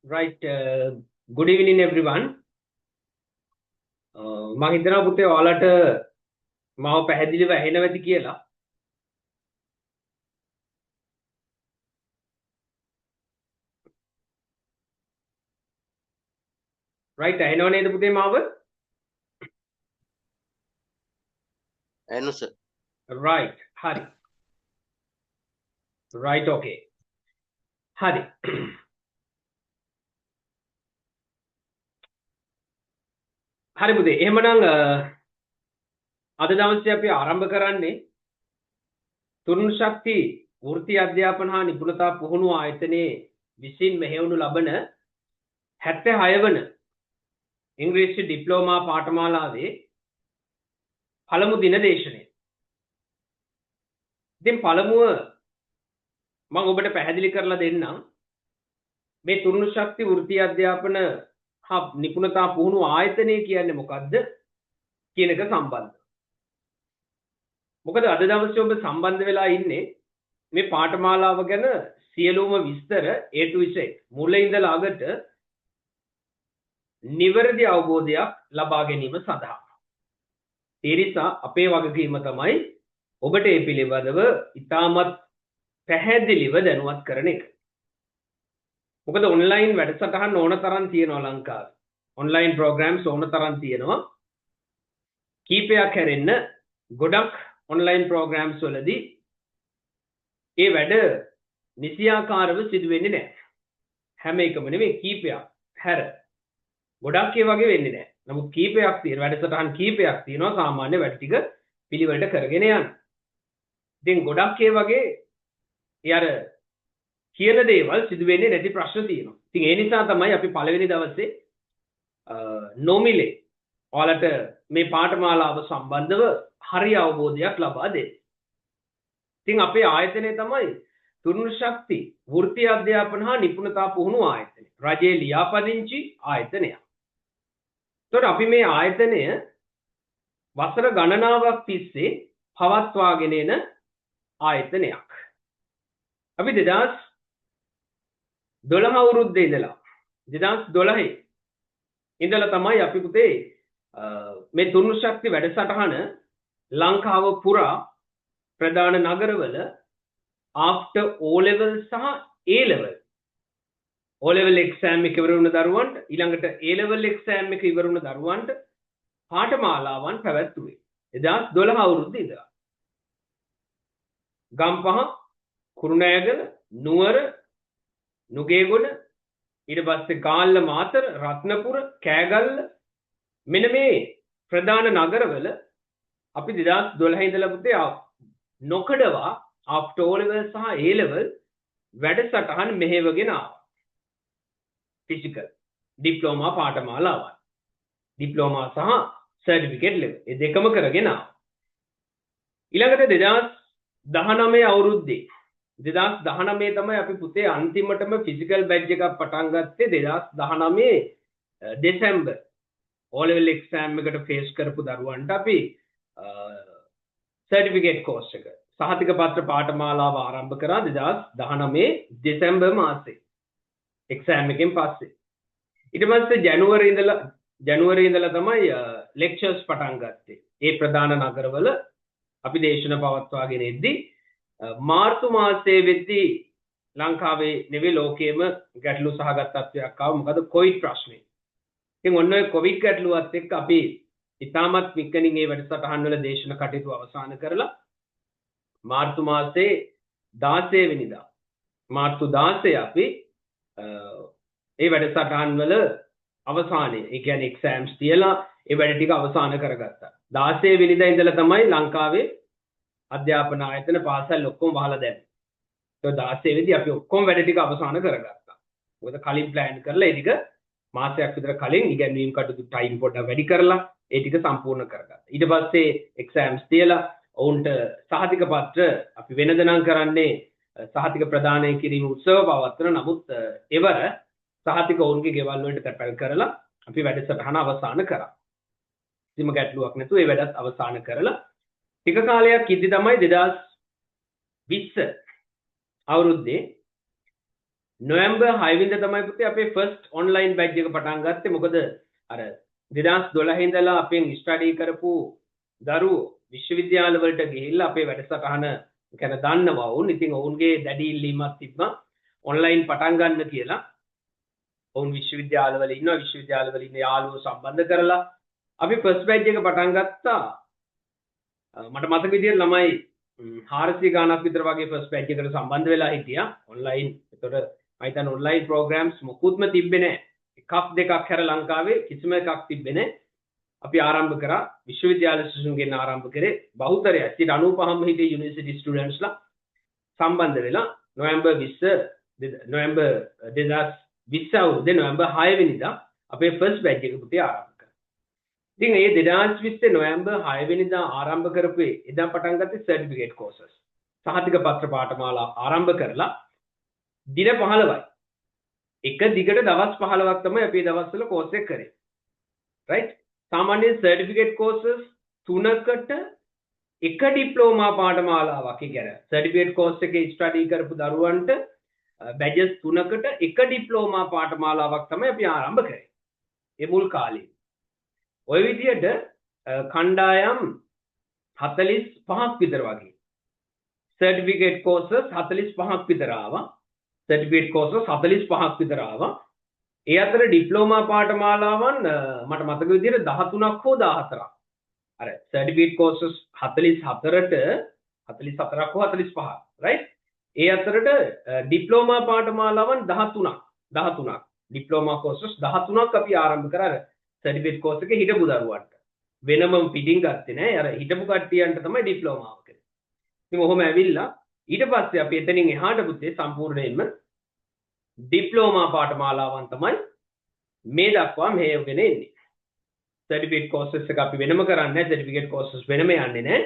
Right. Good evening, everyone. මම හිතනවා පුතේ ඔයාලට මාව පැහැදිලිව ඇහෙනවද කියලා. Right. ඇහෙනව නේද පුතේ මාව? ඇහෙනු සර්. Right. හරි. Right. Okay. හරි. හරි පුතේ. එහෙමනම් අද දවසේ අපි ආරම්භ කරන්නේ තුරුණු ශක්ති වෘත්ති අධ්‍යාපන හා නිපුණතා පුහුණුව ආයතනයේ විසින් මෙහෙවනු ලබන 76 වන ඉංග්‍රීසි ඩිප්ලෝමා පාඨමාලාවේ පළමු දින දේශනය. ඉතින් පළමුව මම ඔබට පැහැදිලි කරලා දෙන්නම් මේ තුරුණු ශක්ති වෘත්ති අධ්‍යාපන හා නිපුණතා පුහුණුව ආයතනය කියන්නේ මොකක්ද කියන එක සම්බන්ධව. මොකද අද දවසේ ඔබ සම්බන්ධ වෙලා ඉන්නේ මේ පාඨමාලාව ගැන සියලුම විස්තර A to Z මුලින් ඉඳලා අගට නිවැරදි අවබෝධයක් ලබා ගැනීම සඳහා. ඒ නිසා අපේ වගකීම තමයි ඔබට මේ පිළිබඳව ඉතාමත් පැහැදිලිව දැනුවත් කරන එක. මොකද ඔන්ලයින් වැඩසටහන් ඕන තරම් තියෙනවා ලංකාවේ. ඔන්ලයින් ප්‍රෝග්‍රෑම්ස් ඕන තරම් තියෙනවා. කීපයක් හැරෙන්න ගොඩක් ඔන්ලයින් ප්‍රෝග්‍රෑම්ස් වලදී ඒ වැඩ නිසියාකාරව සිදු වෙන්නේ නැහැ. හැම එකම නෙමෙයි කීපයක් හැර. ගොඩක් ඒ වගේ වෙන්නේ නැහැ. නමුත් කීපයක් තියෙන වැඩසටහන් කීපයක් තියෙනවා සාමාන්‍ය වැඩ ටික පිළිවෙලට කරගෙන යන්න. ඉතින් ගොඩක් ඒ වගේ යාර කියන දේවල් සිදු වෙන්නේ නැති ප්‍රශ්න තියෙනවා. ඉතින් ඒ නිසා තමයි අපි පළවෙනි දවසේ නොමිලේ ඔයාලට මේ පාඨමාලාව සම්බන්ධව හරි අවබෝධයක් ලබා දෙන්නේ. ඉතින් අපේ ආයතනය තමයි තුරුණු ශක්ති වෘත්ති අධ්‍යාපන හා නිපුණතා පුහුණුව ආයතනය. රජයේ ලියාපදිංචි ආයතනයක්. එතකොට අපි මේ ආයතනය වසර ගණනාවක් තිස්සේ පවත්වාගෙන එන ආයතනයක්. අපි 2012 අවුරුද්දේ ඉඳලා 2012 ඉඳලා තමයි අපි පුතේ මේ තුරුණු ශක්ති වැඩසටහන ලංකාව පුරා ප්‍රධාන නගරවල after O level සහ A level O level exam එක ඉවර වුණ දරුවන්ට ඊළඟට A level exam එක ඉවර වුණ දරුවන්ට පාඨමාලාවන් පැවැත්වුවේ 2012 අවුරුද්දේ ඉඳලා. ගම්පහ කුරුණෑගල නුවර නුගේගොඩ ඊට පස්සේ ගාල්ල මාතර රත්නපුර කෑගල්ල මෙන්න මේ ප්‍රධාන නගරවල අපි 2012 ඉඳලා පුතේ නොකඩවා after O level සහ A level වැඩසටහන් මෙහෙවගෙන ආවා. ෆිසිකල් ඩිප්ලෝමා පාඨමාලාවන් ඩිප්ලෝමා සහ සර්ටිෆිකේට් ලෙවල් මේ දෙකම කරගෙන ආවා. ඊළඟට 2019 අවුරුද්දේ 2019 තමයි අපි පුතේ අන්තිමටම ෆිසිකල් බැච් එකක් පටන් ගත්තේ 2019 දෙසැම්බර් O level exam එකට ෆේස් කරපු දරුවන්ට අපි සර්ටිෆිකේට් කෝස් එක සහතික පත්‍ර පාඨමාලාව ආරම්භ කරා 2019 දෙසැම්බර් මාසේ එක්සෑම් එකෙන් පස්සේ. ඊට පස්සේ ජනවාරි ඉඳලා තමයි ලෙක්චර්ස් පටන් ගත්තේ. ඒ ප්‍රධාන නගරවල අපි දේශන පවත්වාගෙන ඉද්දී මාර්තු මාසයේ වෙද්දී ලංකාවේ නෙවෙයි ලෝකයේම ගැටලු සහගත තත්ත්වයක් ආවා. මොකද කොවිඩ් ප්‍රශ්නේ. ඉතින් ඔන්න ඔය කොවිඩ් ගැටලුවත් එක්ක අපි ඉතාමත් වික්කණින් මේ වැඩසටහන් වල දේශන කටයුතු අවසන් කරලා මාර්තු මාසයේ 16 වෙනිදා මාර්තු 16 අපි ඒ වැඩසටහන් වල අවසානයේ ඒ කියන්නේ එක්සෑම්ස් තියලා ඒ වැඩ ටික අවසන් කරගත්තා. 16 වෙනිදා ඉඳලා තමයි ලංකාවේ අධ්‍යාපන ආයතන පාසල් ඔක්කොම වහලා දැම්මේ. ඒක 16 වෙනිදා අපි ඔක්කොම වැඩ ටික අවසන් කරගත්තා. මොකද කලින් ප්ලෑන් කරලා ඒ ටික මාසයක් විතර කලින් ඉගෙනීම් කටයුතු ටයිම් පොඩ්ඩක් වැඩි කරලා ඒ ටික සම්පූර්ණ කරගත්තා. ඊට පස්සේ එක්සෑම්ස් තියලා ඔවුන්ට සහතික පත්‍ර අපි වෙනද නම් කරන්නේ සහතික ප්‍රදානය කිරීම උත්සව පවත්වන. නමුත් එවර සහතික ඔවුන්ගේ ගෙවල් වලට තැපැල් කරලා අපි වැඩසටහන අවසන් කරා. කිසිම ගැටලුවක් නැතුව ඒ වැඩත් අවසන් කරලා ටික කාලයක් ඉද්දි තමයි 2020 අවුරුද්දේ නොවැම්බර් 6 වෙනිදා තමයි පුතේ අපේ ෆස්ට් ඔන්ලයින් බැච් එක පටන් ගත්තේ. මොකද අර 2012 ඉඳලා අපෙන් ස්ටඩි කරපු දරුවෝ විශ්වවිද්‍යාල වලට ගිහිල්ලා අපේ වැඩසටහන ගැන දන්නවා වුන්. ඉතින් ඔවුන්ගේ දැඩි ඉල්ලීමක් තිබ්බා ඔන්ලයින් පටන් ගන්න කියලා. ඔවුන් විශ්වවිද්‍යාලවල ඉන්නවා. විශ්වවිද්‍යාලවල ඉන්න යාළුවෝ සම්බන්ධ කරලා අපි ෆස්ට් බැච් එක පටන් ගත්තා. මට මතක විදියට ළමයි 400 ගාණක් විතර වගේ ෆස්ට් බැච් එකට සම්බන්ධ වෙලා හිටියා ඔන්ලයින්. ඒතකොට මම හිතන්නේ ඔන්ලයින් ප්‍රෝග්‍රෑම්ස් මොකුත්ම තිබ්බේ නැහැ. එකක් දෙකක් හැර ලංකාවේ කිසිම එකක් තිබ්බේ නැහැ. අපි ආරම්භ කරා විශ්වවිද්‍යාල සිසුන්ගෙන් ආරම්භ කරේ බහුතරය 95ම හිටියේ යුනිවර්සිටි ස්ටුඩන්ට්ස්ලා සම්බන්ධ වෙලා නොවැම්බර් 2020 අවුරුද්දේ නොවැම්බර් 6 වෙනිදා අපේ ෆස්ට් බැච් එක පුතේ ආරම්භ කරා. ඉතින් මේ 2020 නොවැම්බර් 6 වෙනිදා ආරම්භ කරපු එදා පටන් ගත්තේ සර්ටිෆිකේට් කෝසස්. සහතික පත්‍ර පාඨමාලා ආරම්භ කරලා දින 15යි. එක දිගට දවස් 15ක් තමයි අපි මේ දවස්වල කෝස් එක කරේ. රයිට්? සාමාන්‍ය සර්ටිෆිකේට් කෝසස් 3කට එක ඩිප්ලෝමා පාඨමාලාවක් කියන්නේ සර්ටිෆිකේට් කෝස් එකේ ස්ටඩි කරපු දරුවන්ට බැජස් 3කට එක ඩිප්ලෝමා පාඨමාලාවක් තමයි අපි ආරම්භ කරේ. ඒ මුල් කාලේ. ওই විදියට කණ්ඩායම් 45ක් විතර වගේ සර්ටිෆිකේට් කෝසස් 45ක් විතර ආවා. සර්ටිෆිකේට් කෝසස් 45ක් විතර ආවා. ඒ අතර ඩිප්ලෝමා පාඨමාලාවන් මට මතක විදියට 13ක් හෝ 14ක්. අර සර්ටිෆිකේට් කෝසස් 44ට 44ක් හෝ 45ක් රයිට්. ඒ අතරට ඩිප්ලෝමා පාඨමාලාවන් 13ක් ඩිප්ලෝමා කෝසස් 13ක් අපි ආරම්භ කරා සර්ටිෆිකේට් කෝස් එකේ හිටපු දරුවන්ට. වෙනම පිටින් ගත්තේ නෑ. අර හිටපු කට්ටියන්ට තමයි ඩිප්ලෝමාව කරේ. ඉතින් ඔහොම ඇවිල්ලා ඊට පස්සේ අපි එතනින් එහාට පුතේ සම්පූර්ණයෙන්ම ඩිප්ලෝමා පාඨමාලාවන් තමයි මේ දක්වා මෙහෙයගෙන එන්නේ. සර්ටිෆිකේට් කෝසස් එක අපි වෙනම කරන්නේ නැහැ. සර්ටිෆිකේට් කෝසස් වෙනම යන්නේ නැහැ.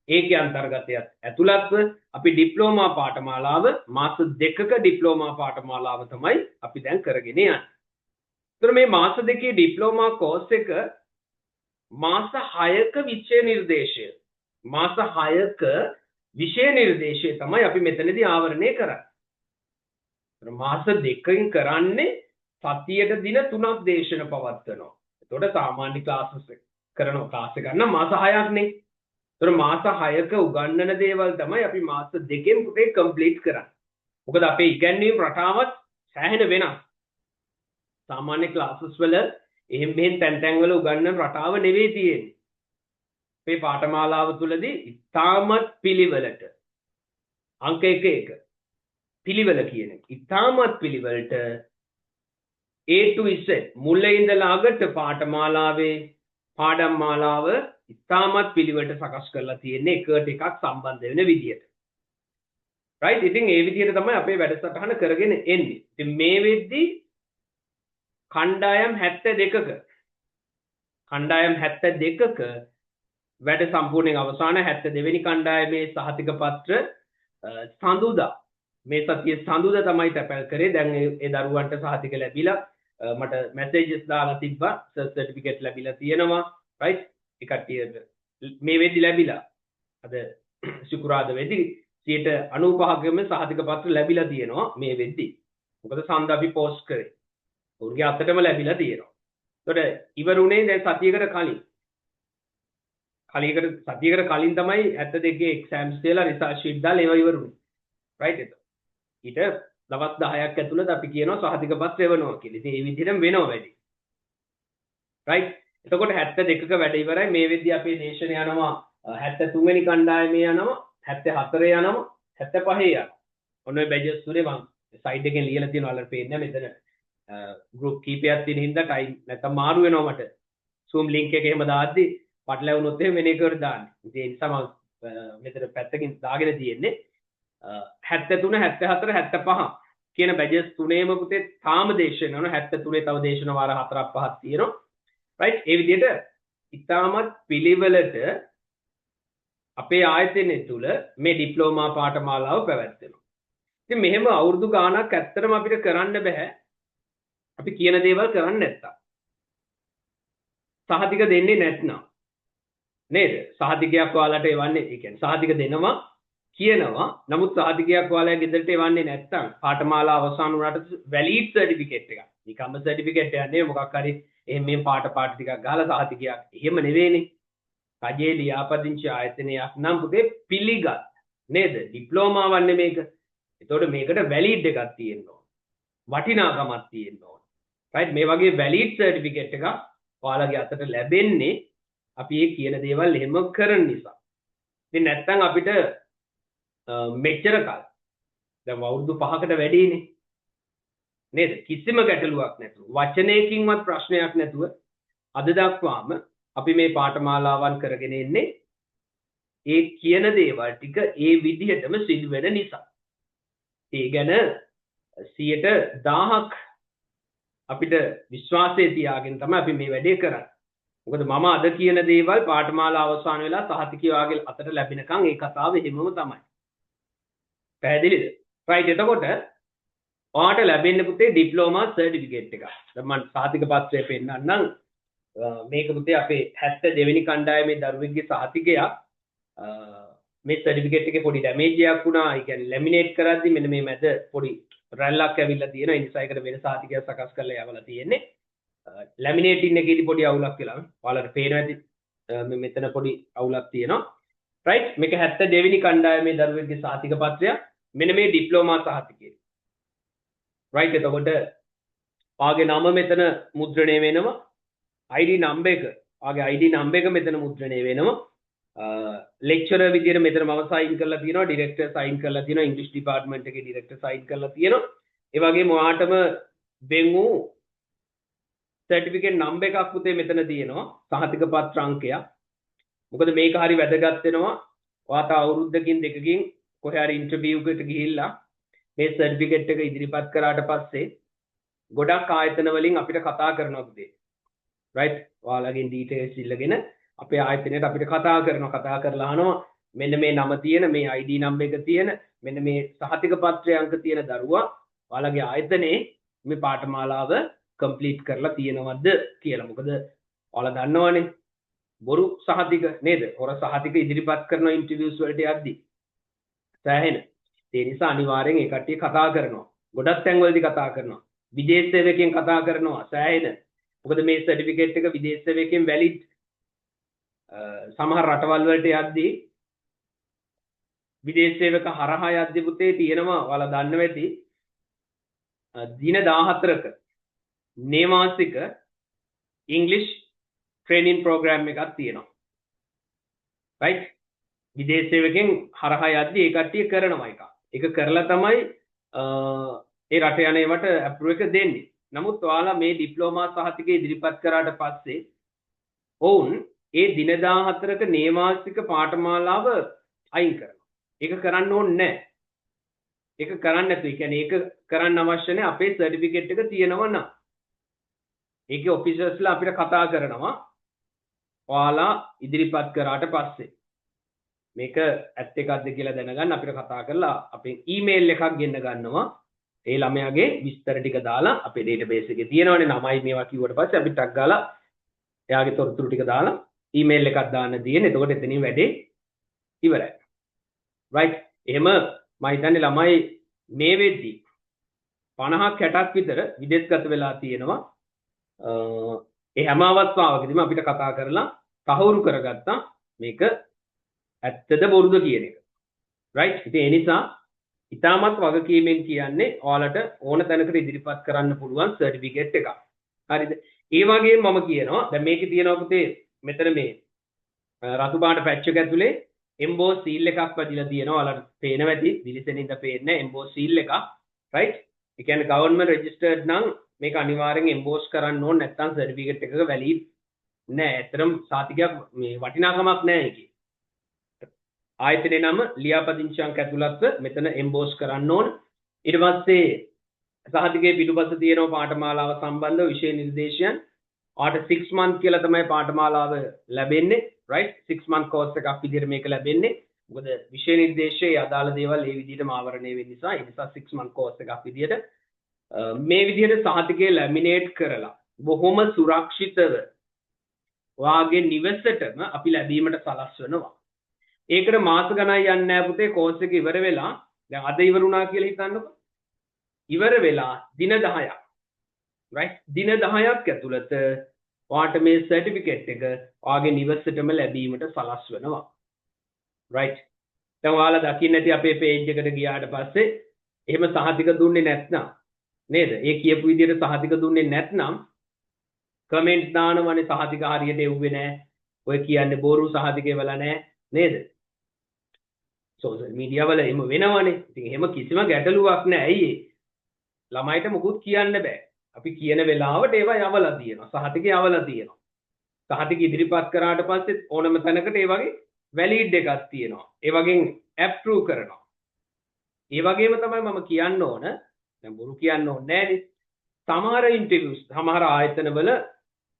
ඒකේ අන්තර්ගතයත් ඇතුළත්ව අපි ඩිප්ලෝමා පාඨමාලාව මාස 2ක ඩිප්ලෝමා පාඨමාලාව තමයි අපි දැන් කරගෙන යන්නේ. ඒතර මේ මාස 2කේ ඩිප්ලෝමා කෝස් එක මාස 6ක විෂය නිර්දේශය තමයි අපි මෙතනදී ආවරණය කරන්නේ. මාස 2කින් කරන්නේ සතියට දින 3ක් දේශන පවත්වනවා. එතකොට සාමාන්‍ය ක්ලාස් එක ගන්න මාස 6ක් නේ. ඒතර මාස 6ක උගන්වන දේවල් තමයි අපි මාස 2කින් පුතේ කම්ප්ලීට් කරන්නේ. මොකද අපේ ඉගැන්වීම් රටාවත් සෑහෙන වෙනස්. සාමාන්‍ය ක්ලාසස් වල එහෙම මෙහෙන් තැන් වල උගන්වන රටාව නෙවෙයි තියෙන්නේ. මේ පාඨමාලාව තුලදී ඉතාමත් පිළිවෙලට අංක 1 පිළිවෙල කියන එක. ඉතාමත් පිළිවෙලට A to Z මුලින් ඉඳලා අගට පාඨමාලාවේ පාඩම් මාලාව ඉතාමත් පිළිවෙලට සකස් කරලා තියෙන්නේ එකට එකක් සම්බන්ධ වෙන විදියට. රයිට්? ඉතින් ඒ විදියට තමයි අපේ වැඩසටහන කරගෙන එන්නේ. ඉතින් මේ වෙද්දී කණ්ඩායම් 72ක වැඩ සම්පූර්ණයෙන් අවසාන 72 වෙනි කණ්ඩායමේ සහතික පත්‍ර සඳුදා මේ සතියේ සඳුදා තමයි තැපැල් කරේ. දැන් ඒ දරුවන්ට සහතික ලැබිලා මට මැසේජස් දාලා තිබ්බා සර්ටිෆිකේට් ලැබිලා තියෙනවා. රයිට්? ඒ කට්ටියට මේ වෙද්දි ලැබිලා අද සුකුරාදා වෙද්දි 95%ක්ම සහතික පත්‍ර ලැබිලා තියෙනවා මේ වෙද්දි. මොකද සඳ අපි පෝස්ට් කරේ. උන්ගේ අතටම ලැබිලා තියෙනවා. ඒතකොට ඉවරුනේ දැන් සතියකට කලින් තමයි 72 එක්සෑම්ස් තියලා රිසර්ච් ෂීට් දාලා ඒවා ඉවරුනේ. රයිට් ඒක. ඊට දවස් 10ක් ඇතුළත අපි කියනවා සහතික පත්‍ර එවනවා කියලා. ඉතින් මේ විදිහටම වෙනවා වැඩි. රයිට්? එතකොට 72ක වැඩ ඉවරයි. මේ වෙද්දී අපේ දේශන යනවා 73 වෙනි කණ්ඩායමේ යනවා, 74 යනවා, 75 යනවා. ඔන්න ඔය බැජස් තුනේ මම සයිඩ් එකෙන් ලියලා තියෙනවා. අල්ලලා පේන්නේ මෙතන ගෲප් කීපයක් තියෙන හින්දා ටයිම් නැත්තම් මාරු වෙනවා මට. Zoom link එක එහෙම දාද්දි පටලැවුනොත් එහෙම වෙන එකකට දාන්නේ. ඉතින් ඒ නිසා මම මෙතන පැත්තකින් දාගෙන තියෙන්නේ 73 74 75 කියන බැජස් තුනේම පුතේ තාම දේශන යනවා. 73 තව දේශන වාර 4ක් 5ක් තියෙනවා. රයිට්? ඒ විදිහට ඉතාමත් පිළිවෙලට අපේ ආයතනය තුල මේ ඩිප්ලෝමා පාඨමාලාව පැවැත්වෙනවා. ඉතින් මෙහෙම අවුරුදු ගාණක් ඇත්තටම අපිට කරන්න බෑ. අපි කියන දේවල් කරන්නේ නැත්තම්. සහතික දෙන්නේ නැත්නම්. නේද? සහතිකයක් ඔයාලට එවන්නේ. ඒ කියන්නේ සහතික දෙනවා කියනවා. නමුත් සහතිකයක් ඔයාලා ගෙදරට එවන්නේ නැත්නම් පාඨමාලා අවසන් වුණාට වැලිඩ් සර්ටිෆිකේට් එකක්. නිකම්ම සර්ටිෆිකේට් එකක් නෙවෙයි මොකක් හරි එහෙම මේ පාට ටිකක් ගහලා සහතිකයක්. එහෙම නෙවෙයිනේ. රජයේ ලියාපදිංචි ආයතනයක් නම් පුතේ පිළිගත් නේද? ඩිප්ලෝමාවක් නෙමේක. ඒතකොට මේකට වැලිඩ් එකක් තියෙන්න ඕන. වටිනාකමක් තියෙන්න ඕන. රයිට් මේ වගේ වැලිඩ් සර්ටිෆිකේට් එකක් ඔයාලගේ අතට ලැබෙන්නේ අපි මේ කියන දේවල් එහෙම කරන නිසා. ඉතින් නැත්තම් අපිට මෙච්චර කල් දැන් අවුරුදු 5කට වැඩිනේ නේද? කිසිම ගැටලුවක් නැතුව වචනයකින්වත් ප්‍රශ්නයක් නැතුව අද දක්වාම අපි මේ පාඨමාලාවන් කරගෙන ඉන්නේ ඒ කියන දේවල් ටික ඒ විදිහටම සිදු වෙන නිසා. ඒ ගැන 100%ක් අපිට විශ්වාසය තියාගෙන තමයි අපි මේ වැඩේ කරන්නේ. මොකද මම අද කියන දේවල් පාඨමාලා අවසන් වෙලා සහතිකය වාගේ අතට ලැබෙනකන් ඒ කතාව එහෙමම තමයි. පැහැදිලිද? රයිට් එතකොට ඔයාට ලැබෙන්න පුතේ ඩිප්ලෝමා සර්ටිෆිකේට් එකක්. දැන් මම සහතික පත්‍රය පෙන්නන්නම්. මේක පුතේ අපේ 72 වෙනි කණ්ඩායමේ දරුවෙක්ගේ සහතිකයක්. මේ සර්ටිෆිකේට් එකේ පොඩි ඩැමේජ් එකක් වුණා. ඒ කියන්නේ ලැමිනේට් කරද්දි මෙන්න මේ මැද පොඩි රැල්ලක් ඇවිල්ලා තියෙනවා. ඒ නිසා ඒකට වෙන සහතිකයක් සකස් කරලා යවලා තියෙන්නේ. ලැමිනේටින් එකේදී පොඩි අවුලක් වෙලා. ඔයාලට පේනවා ඇති මෙතන පොඩි අවුලක් තියෙනවා. රයිට් මේක 72 වෙනි කණ්ඩායමේ දරුවෙක්ගේ සහතික පත්‍රය. මෙන්න මේ ඩිප්ලෝමා සහතිකය. රයිට් එතකොට ආගේ නම මෙතන මුද්‍රණය වෙනවා. ID නම්බර් එක ආගේ ID නම්බර් එක මෙතන මුද්‍රණය වෙනවා. ලෙක්චරර් විදියට මෙතන මම සයින් කරලා තියෙනවා. ඩිරෙක්ටර් සයින් කරලා තියෙනවා. ඉංග්‍රීසි ඩිපාර්ට්මන්ට් එකේ ඩිරෙක්ටර් සයින් කරලා තියෙනවා. ඒ වගේම ඔයාටම වෙන් වූ සර්ටිෆිකේට් නම්බර් එකක් පුතේ මෙතන තියෙනවා. සහතික පත්‍ර අංකයක්. මොකද මේක හරි වැදගත් වෙනවා. ඔයාට අවුරුද්දකින් දෙකකින් කොහේ හරි ඉන්ටර්විව් එකකට ගිහිල්ලා මේ සර්ටිෆිකේට් එක ඉදිරිපත් කරාට පස්සේ ගොඩක් ආයතන වලින් අපිට කතා කරනවා පුතේ. රයිට් ඔයාලගෙන් ඩීටේල්ස් ඉල්ලගෙන අපේ ආයතනයට අපිට කතා කරලා අහනවා මෙන්න මේ නම තියෙන මේ ID නම්බර් එක තියෙන මෙන්න මේ සහතික පත්‍රයේ අංක තියෙන දරුවා ඔයාලගේ ආයතනයේ මේ පාඨමාලාව කම්ප්ලීට් කරලා තියෙනවද කියලා. මොකද ඔයාලා දන්නවනේ බොරු සහතික නේද? හොර සහතික ඉදිරිපත් කරන ඉන්ටර්විව්ස් වලට යද්දි සෑහෙන. ඒ නිසා අනිවාර්යෙන් ඒ කට්ටිය කතා කරනවා. ගොඩක් තැන්වලදී කතා කරනවා. විදේශ සේවකයන් කතා කරනවා සෑහෙන. මොකද මේ සර්ටිෆිකේට් එක විදේශ සේවකයන් වැලිඩ් සමහර රටවල් වලට යද්දී විදේශ සේවක හරහා යද්දී පුතේ තියෙනවා ඔයාලා දන්නව ඇති දින 14ක නේවාසික ඉංග්‍රීසි ට්‍රේනින් ප්‍රෝග්‍රෑම් එකක් තියෙනවා. රයිට් විදේශ සේවකයන් හරහා යද්දී ඒ කට්ටිය කරනවා එක. ඒක කරලා තමයි ඒ රට යන ඒවට අප්‍රූව් එක දෙන්නේ. නමුත් ඔයාලා මේ ඩිප්ලෝමා සහතිකය ඉදිරිපත් කරාට පස්සේ ඔවුන් ඒ දින 14ක නේවාසික පාඨමාලාව අයින් කරනවා. ඒක කරන්න ඕනේ නැහැ. ඒක කරන්න නැතු. ඒ කියන්නේ ඒක කරන්න අවශ්‍ය නැහැ. අපේ සර්ටිෆිකේට් එක තියෙනවා නම්. ඒකේ ඔෆිසර්ස්ලා අපිට කතා කරනවා. ඔයාලා ඉදිරිපත් කරාට පස්සේ මේක ඇත්ත එකක්ද කියලා දැනගන්න අපිට කතා කරලා අපේ ඊමේල් එකක් ගෙන්න ගන්නවා. ඒ ළමයාගේ විස්තර ටික දාලා අපේ ඩේටාබේස් එකේ තියෙනවනේ නමයි මේවා කිව්වට පස්සේ අපි ටක් ගාලා එයාගේ තොරතුරු ටික දාලා ඊමේල් එකක් දාන්න තියෙන. එතකොට එතනින් වැඩේ ඉවරයි. රයිට්. එහෙම මම හිතන්නේ ළමයි මේ වෙද්දි 50ක් 60ක් විතර විදේශගත වෙලා තියෙනවා. ඒ හැම අවස්ථාවකදීම අපිට කතා කරලා තහවුරු කරගත්තා මේක ඇත්තද බොරුද කියන එක. රයිට්. ඉතින් ඒ නිසා ඉතාමත් වගකීමෙන් කියන්නේ ඔයාලට ඕන තැනකට ඉදිරිපත් කරන්න පුළුවන් සර්ටිෆිකේට් එකක්. හරිද? ඒ වගේම මම කියනවා දැන් මේකේ තියෙනවා පුතේ මෙතන මේ රතු පාට පැච් එක ඇතුලේ එම්බෝස් සීල් එකක් වදිලා තියෙනවා. ඔයාලට පේනවා ඇති දිලිසෙනින්ද පේන්නේ එම්බෝස් සීල් එකක්. රයිට්? ඒ කියන්නේ ගවර්න්මන්ට් රෙජිස්ටර්ඩ් නම් මේක අනිවාර්යෙන් එම්බෝස් කරන්න ඕන නැත්නම් සර්ටිෆිකේට් එකක වැලිඩ් නෑ. ඇත්තටම සාතිකයක් මේ වටිනාකමක් නෑ ඒකේ. ආයතනයේ නම ලියාපදිංචි අංක ඇතුළත්ව මෙතන එම්බෝස් කරන්න ඕන. ඊට පස්සේ සහතිකයේ පිටුපස තියෙනවා පාඨමාලාව සම්බන්ධව විෂය නිර්දේශයන්. ආට 6 month කියලා තමයි පාඨමාලාව ලැබෙන්නේ. right 6 month course එකක් විදිහට මේක ලැබෙන්නේ. මොකද විෂය නිර්දේශයේ අදාළ දේවල් ඒ විදිහටම ආවරණය වෙන්න නිසා ඒ නිසා 6 month course එකක් විදිහට මේ විදිහට සහතිකයේ ලැමිනේට් කරලා බොහොම සුරක්ෂිතව ඔයාගේ නිවසටම අපි ලැබීමට සලස්වනවා. ඒකට මාස ගණන් යන්නේ නැහැ පුතේ කෝස් එක ඉවර වෙලා දැන් අද ඉවරුණා කියලා හිතන්නකෝ ඉවර වෙලා දින 10ක් right දින 10ක් ඇතුළත ඔයාට මේ සර්ටිෆිකේට් එක ඔයාගේ නිවසේටම ලැබීමට සලස්වනවා right දැන් ඔයාලා දකින්න ඇති අපේ page එකට ගියාට පස්සේ එහෙම සහතික දුන්නේ නැත්නම් නේද ඒ කියපු විදිහට සහතික දුන්නේ නැත්නම් කමෙන්ට්ස් දානවනේ සහතික හරියට එව්වේ නැහැ ඔය කියන්නේ බොරු සහතිකේ වල නැහැ නේද සෝෂල් මීඩියා වල එහෙම වෙනවනේ ඉතින් එහෙම කිසිම ගැටලුවක් නැහැ ඇයි ළමයිට මොකුත් කියන්න බෑ අපි කියන වෙලාවට ඒවා යවලා තියෙනවා සහතිකේ යවලා තියෙනවා සහතික ඉදිරිපත් කරාට පස්සේ ඕනම තැනකට ඒ වගේ වැලිඩ් එකක් තියෙනවා ඒ වගේ ඇප්‍රූව් කරනවා ඒ වගේම තමයි මම කියන්න ඕන දැන් බොරු කියන්න ඕනේ නෑනේ සමහර ඉන්ටර්වියුස් සමහර ආයතනවල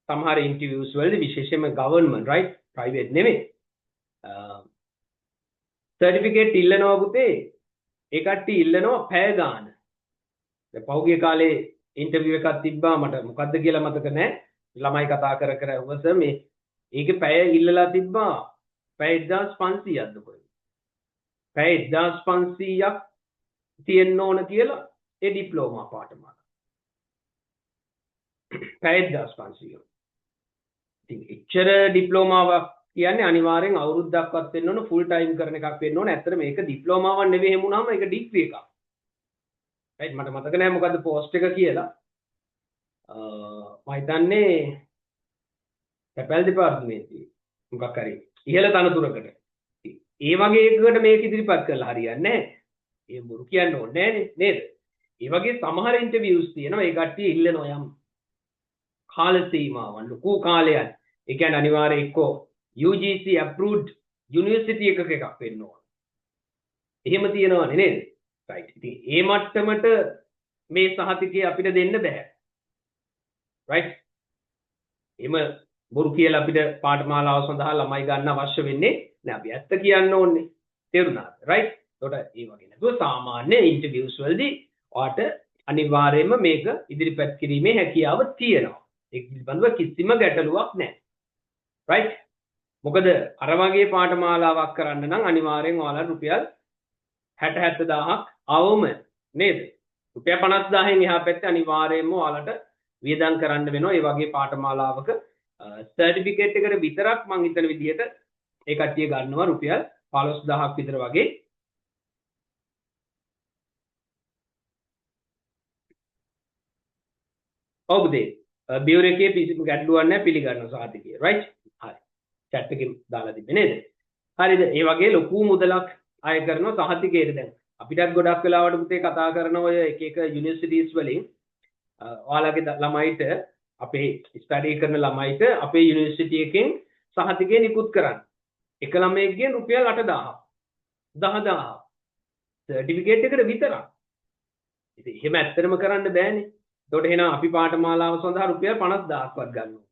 සමහර ඉන්ටර්වියුස් වලදී විශේෂයෙන්ම ගවර්න්මන්ට් රයිට් ප්‍රයිවට් නෙමෙයි සර්ටිෆිකේට් ඉල්ලනවා පුතේ ඒ කට්ටිය ඉල්ලනවා පැය ගාන දැන් පහුගිය කාලේ ඉන්ටර්විව් එකක් තිබ්බා මට මොකද්ද කියලා මතක නැහැ ළමයි කතා කර කර වස මේ ඒකේ පැය ඉල්ලලා තිබ්බා පැය 1500ක්ද කොහෙද පැය 1500ක් තියෙන්න ඕන කියලා ඒ ඩිප්ලෝමා පාඨමාලා පැය 1500 ඉතින් එච්චර ඩිප්ලෝමාවක් කියන්නේ අනිවාර්යෙන් අවුරුද්දක්වත් වෙන්න ඕන ෆුල් ටයිම් කරන එකක් වෙන්න ඕන ඇත්තට මේක ඩිප්ලෝමාවක් නෙවෙයි හැමුණාම ඒක ඩිග්‍රී එකක් right මට මතක නැහැ මොකද්ද පෝස්ට් එක කියලා මම හිතන්නේ පැපල් දෙපාර්තමේන්තුවේ මොකක් හරි ඉහළ තනතුරකට ඒ වගේ එකකට මේක ඉදිරිපත් කරලා හරියන්නේ නැහැ ඒ මුරු කියන්න ඕනේ නෑනේ නේද ඒ වගේ සමහර ඉන්ටර්වියුස් තියෙනවා ඒ කට්ටිය ඉල්ලනවා යම් කාල සීමාවන් ලොකු කාලයක් ඒ කියන්නේ අනිවාර්යයෙන් එක්කෝ UGC approved university එකක වෙන්න ඕන එහෙම තියෙනවනේ නේද right ඉතින් ඒ මට්ටමට මේ සහතිකය අපිට දෙන්න බෑ right එහෙම බොරු කියලා අපිට පාඨමාලාව සඳහා ළමයි ගන්න අවශ්‍ය වෙන්නේ නෑ අපි ඇත්ත කියන්න ඕනේ තේරුණාද right ඒකට ඒ වගේ නේද සාමාන්‍ය ඉන්ටර්වියුස් වලදී ඔයාට අනිවාර්යයෙන්ම මේක ඉදිරිපත් කිරීමේ හැකියාව තියෙනවා ඒක පිළිබඳව කිසිම ගැටලුවක් නෑ right මොකද අර වගේ පාඨමාලාවක් කරන්න නම් අනිවාර්යෙන් ඔයාලා රුපියල් 60,000ක් අවම නේද රුපියල් 50,000න් එහා පැත්තේ අනිවාර්යයෙන්ම ඔයාලට වියදම් කරන්න වෙනවා ඒ වගේ පාඨමාලාවක සර්ටිෆිකේට් එකට විතරක් මම හිතන විදිහට ඒ කට්ටිය ගන්නවා රුපියල් 15,000ක් විතර වගේ ඔබදී බියුර් එකේ කිසිම ගැටලුවක් නැහැ පිළිගන්නවා සාතිකය right හරි chat එකෙන් දාලා තිබ්බේ නේද හරිද ඒ වගේ ලොකු මුදලක් අය කරනවා සහතිකයට දැන් අපිටත් ගොඩක් වෙලාවට පුතේ කතා කරන ඔය එක එක යුනිවර්සිටිස් වලින් ඔයාලගේ ළමයිට අපේ ස්ටඩි කරන ළමයිට අපේ යුනිවර්සිටි එකෙන් සහතිකය නිකුත් කරන්න එක ළමයෙක්ගෙන් රුපියල් 8,000 10,000 සර්ටිෆිකේට් එකට විතරක් ඉතින් එහෙම ඇත්තටම කරන්න බෑනේ එතකොට එහෙනම් අපි පාඨමාලාව සඳහා රුපියල් 50,000ක්වත් ගන්නවා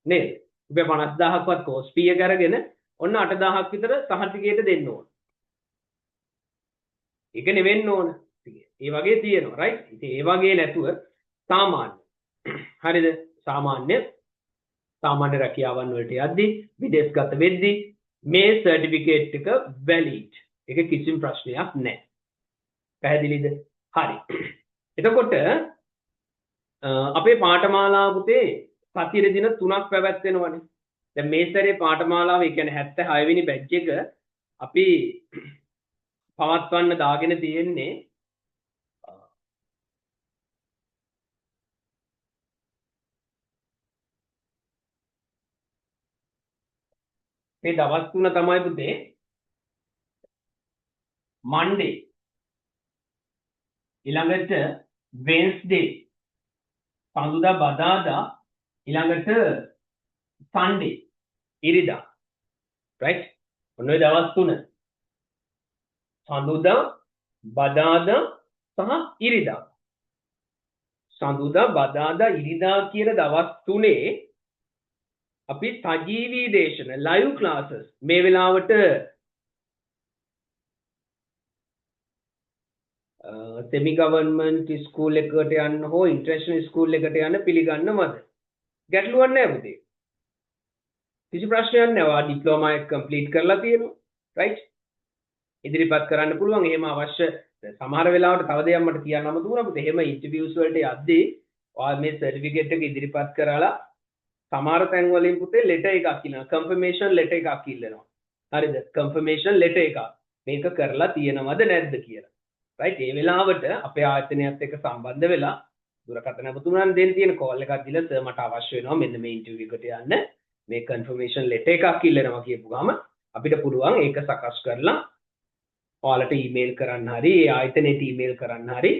නේද රුපියල් 50,000ක්වත් කෝස් ෆී එක අරගෙන ඔන්න 8,000ක් විතර සහතිකයට දෙන්න ඕන ඒක නෙවෙන්න ඕන ඒ වගේ තියෙනවා right ඉතින් ඒ වගේ නැතුව සාමාන්‍ය හරිද සාමාන්‍ය රැකියාවන් වලට යද්දී විදේශගත වෙද්දී මේ සර්ටිෆිකේට් එක වැලිඩ් ඒක කිසිම ප්‍රශ්නයක් නැහැ පැහැදිලිද හරි එතකොට අපේ පාඨමාලාව පුතේ සතියේ දින 3ක් පැවැත්වෙනවනේ දැන් මේ සැරේ පාඨමාලාව ඒ කියන්නේ 76 වෙනි බැච් එක අපි පවත්වන්න දාගෙන තියෙන්නේ මේ දවස් තුන තමයි පුතේ Monday ඊළඟට Wednesday පහුදා බදාදා ඊළඟට Sunday ඉරිදා right ඔන්න ඔය දවස් තුන සඳුදා බදාදා සහ ඉරිදා සඳුදා බදාදා ඉරිදා කියන දවස් තුනේ අපි සජීවී දේශන live classes මේ වෙලාවට semi government school එකකට යන්න හෝ international school එකට යන්න පිළිගන්නවද ගැටලුවක් නැහැ පුතේ කිසි ප්‍රශ්නයක් නැහැ ඔයා ඩිප්ලෝමා එක කම්ප්ලීට් කරලා තියෙනවා right ඉදිරිපත් කරන්න පුළුවන් එහෙම අවශ්‍ය සමහර වෙලාවට තව දෙයක් මට කියන්නම දුන්නා පුතේ එහෙම ඉන්ටර්විව්ස් වලට යද්දී ඔයා මේ සර්ටිෆිකේට් එක ඉදිරිපත් කරලා සමහර තැන් වලින් පුතේ ලෙටර් එකක් ඉල්ලනවා කන්ෆර්මේෂන් ලෙටර් එකක් ඉල්ලනවා හරිද කන්ෆර්මේෂන් ලෙටර් එකක් මේක කරලා තියෙනවද නැද්ද කියලා right ඒ වෙලාවට අපේ ආයතනයත් එක්ක සම්බන්ධ වෙලා දුරකථන නම්බරුන් දෙන්න තියෙන කෝල් එකක් දීලා සර් මට අවශ්‍ය වෙනවා මෙන්න මේ ඉන්ටර්විව් එකට යන්න මේ කන්ෆර්මේෂන් ලෙටර් එකක් ඉල්ලනවා කියපු ගමන් අපිට පුළුවන් ඒක සකස් කරලා ඔයාලට ඊමේල් කරන්න හරි ඒ ආයතනයට ඊමේල් කරන්න හරි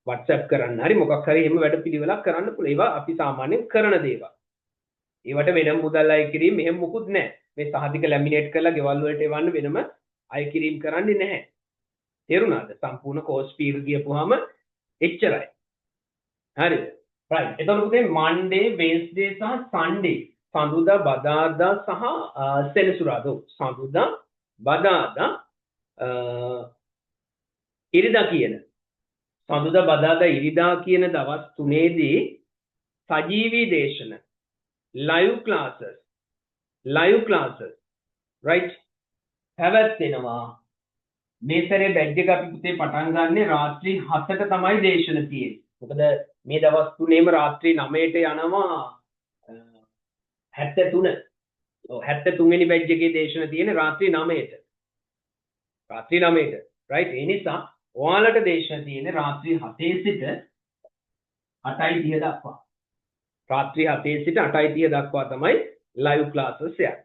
WhatsApp කරන්න හරි මොකක් හරි එහෙම වැඩ පිළිවෙලක් කරන්න පුළුවන් ඒවා අපි සාමාන්‍යයෙන් කරන දේවල් ඒවට වෙනම මුදල් අය කිරීම මෙහෙම මොකුත් නැහැ මේ සහතික ලැමිනේට් කරලා ගෙවල් වලට එවන්න වෙනම අය කිරීම කරන්නේ නැහැ තේරුණාද සම්පූර්ණ කෝස් ෆී එක ගියපුවාම එච්චරයි හරිද right එතකොට පුතේ Monday Wednesday සහ Sunday සඳුදා බදාදා සහ සෙනසුරාදා සඳුදා බදාදා ඉරිදා කියන සඳුදා බදාදා ඉරිදා කියන දවස් තුනේදී සජීවී දේශන live classes right පැවැත්වෙනවා මේ සැරේ බැච් එක අපි පුතේ පටන් ගන්නෙ රාත්‍රී 7ට තමයි දේශන තියෙන්නේ මොකද මේ දවස් තුනේම රාත්‍රී 9ට යනවා 73 ඔව් 73 වෙනි බැච් එකේ දේශන තියෙන්නේ රාත්‍රී 9ට right ඒ නිසා ඔයාලට දේශන තියෙන්නේ රාත්‍රී 7 සිට 8:30 දක්වා රාත්‍රී 7 සිට 8:30 දක්වා තමයි live classes යන්නේ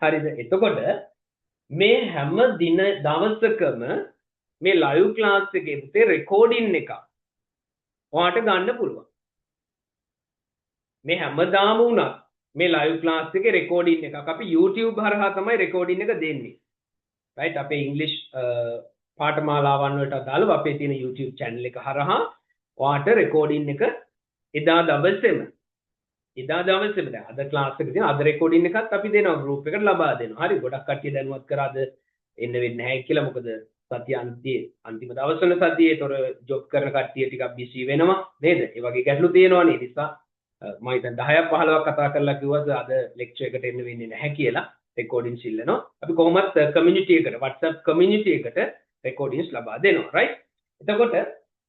හරිද එතකොට මේ හැම දින දවසකම මේ live class එකේ පුතේ recording එක ඔයාට ගන්න පුළුවන් මේ හැමදාම වුණත් මේ live class එකේ recording එකක් අපි YouTube හරහා තමයි recording එක දෙන්නේ right අපේ English පාඨමාලාවන් වලට අදාළව අපේ තියෙන YouTube channel එක හරහා ඔයාට recording එක එදා දවසේම දැන් අද ක්ලාස් එකේ තියෙන අද රෙකෝඩින් එකත් අපි දෙනවා ගෲප් එකට ලබා දෙනවා. හරි ගොඩක් කට්ටිය දැනුවත් කරාද එන්න වෙන්නේ නැහැ කියලා මොකද සතිය අන්තිම දවසන සතියේ ඒතොර ජොබ් කරන කට්ටිය ටිකක් බිසි වෙනවා නේද? ඒ වගේ ගැටලු තියෙනවා නේද? නිසා මම හිතන 10ක් 15ක් කතා කරලා කිව්වද අද ලෙක්චර් එකට එන්න වෙන්නේ නැහැ කියලා රෙකෝඩින්ස් ඉල්ලනවා. අපි කොහොමත් කමියුනිටි එකට WhatsApp කමියුනිටි එකට රෙකෝඩින්ස් ලබා දෙනවා. right? එතකොට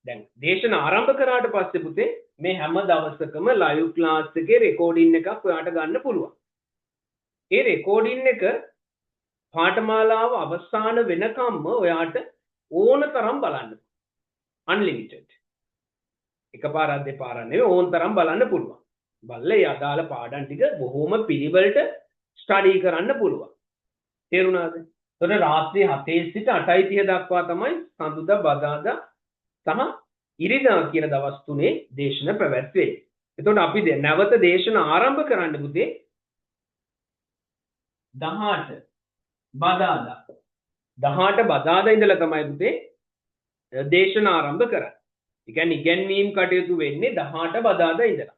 දැන් දේශන ආරම්භ කරාට පස්සේ පුතේ මේ හැම දවසකම live class එකේ recording එකක් ඔයාට ගන්න පුළුවන්. ඒ recording එක පාඨමාලාව අවසන් වෙනකම්ම ඔයාට ඕන තරම් බලන්න. unlimited. එකපාරක් දෙපාරක් නෙවෙයි ඕන තරම් බලන්න පුළුවන්. බලලා ඒ අදාළ පාඩම් ටික බොහොම පිළිවෙලට study කරන්න පුළුවන්. තේරුණාද? එතකොට රාත්‍රී 7 සිට 8:30 දක්වා තමයි සඳුදා බදාදා සහ ඉරිදා කියන දවස් තුනේ දේශන පැවැත්වේ. එතකොට අපි නැවත දේශන ආරම්භ කරන්න පුතේ 18 බදාදා ඉඳලා තමයි පුතේ දේශන ආරම්භ කරන්නේ. ඒ කියන්නේ ඉගැන්වීම් කටයුතු වෙන්නේ 18 බදාදා ඉඳලා.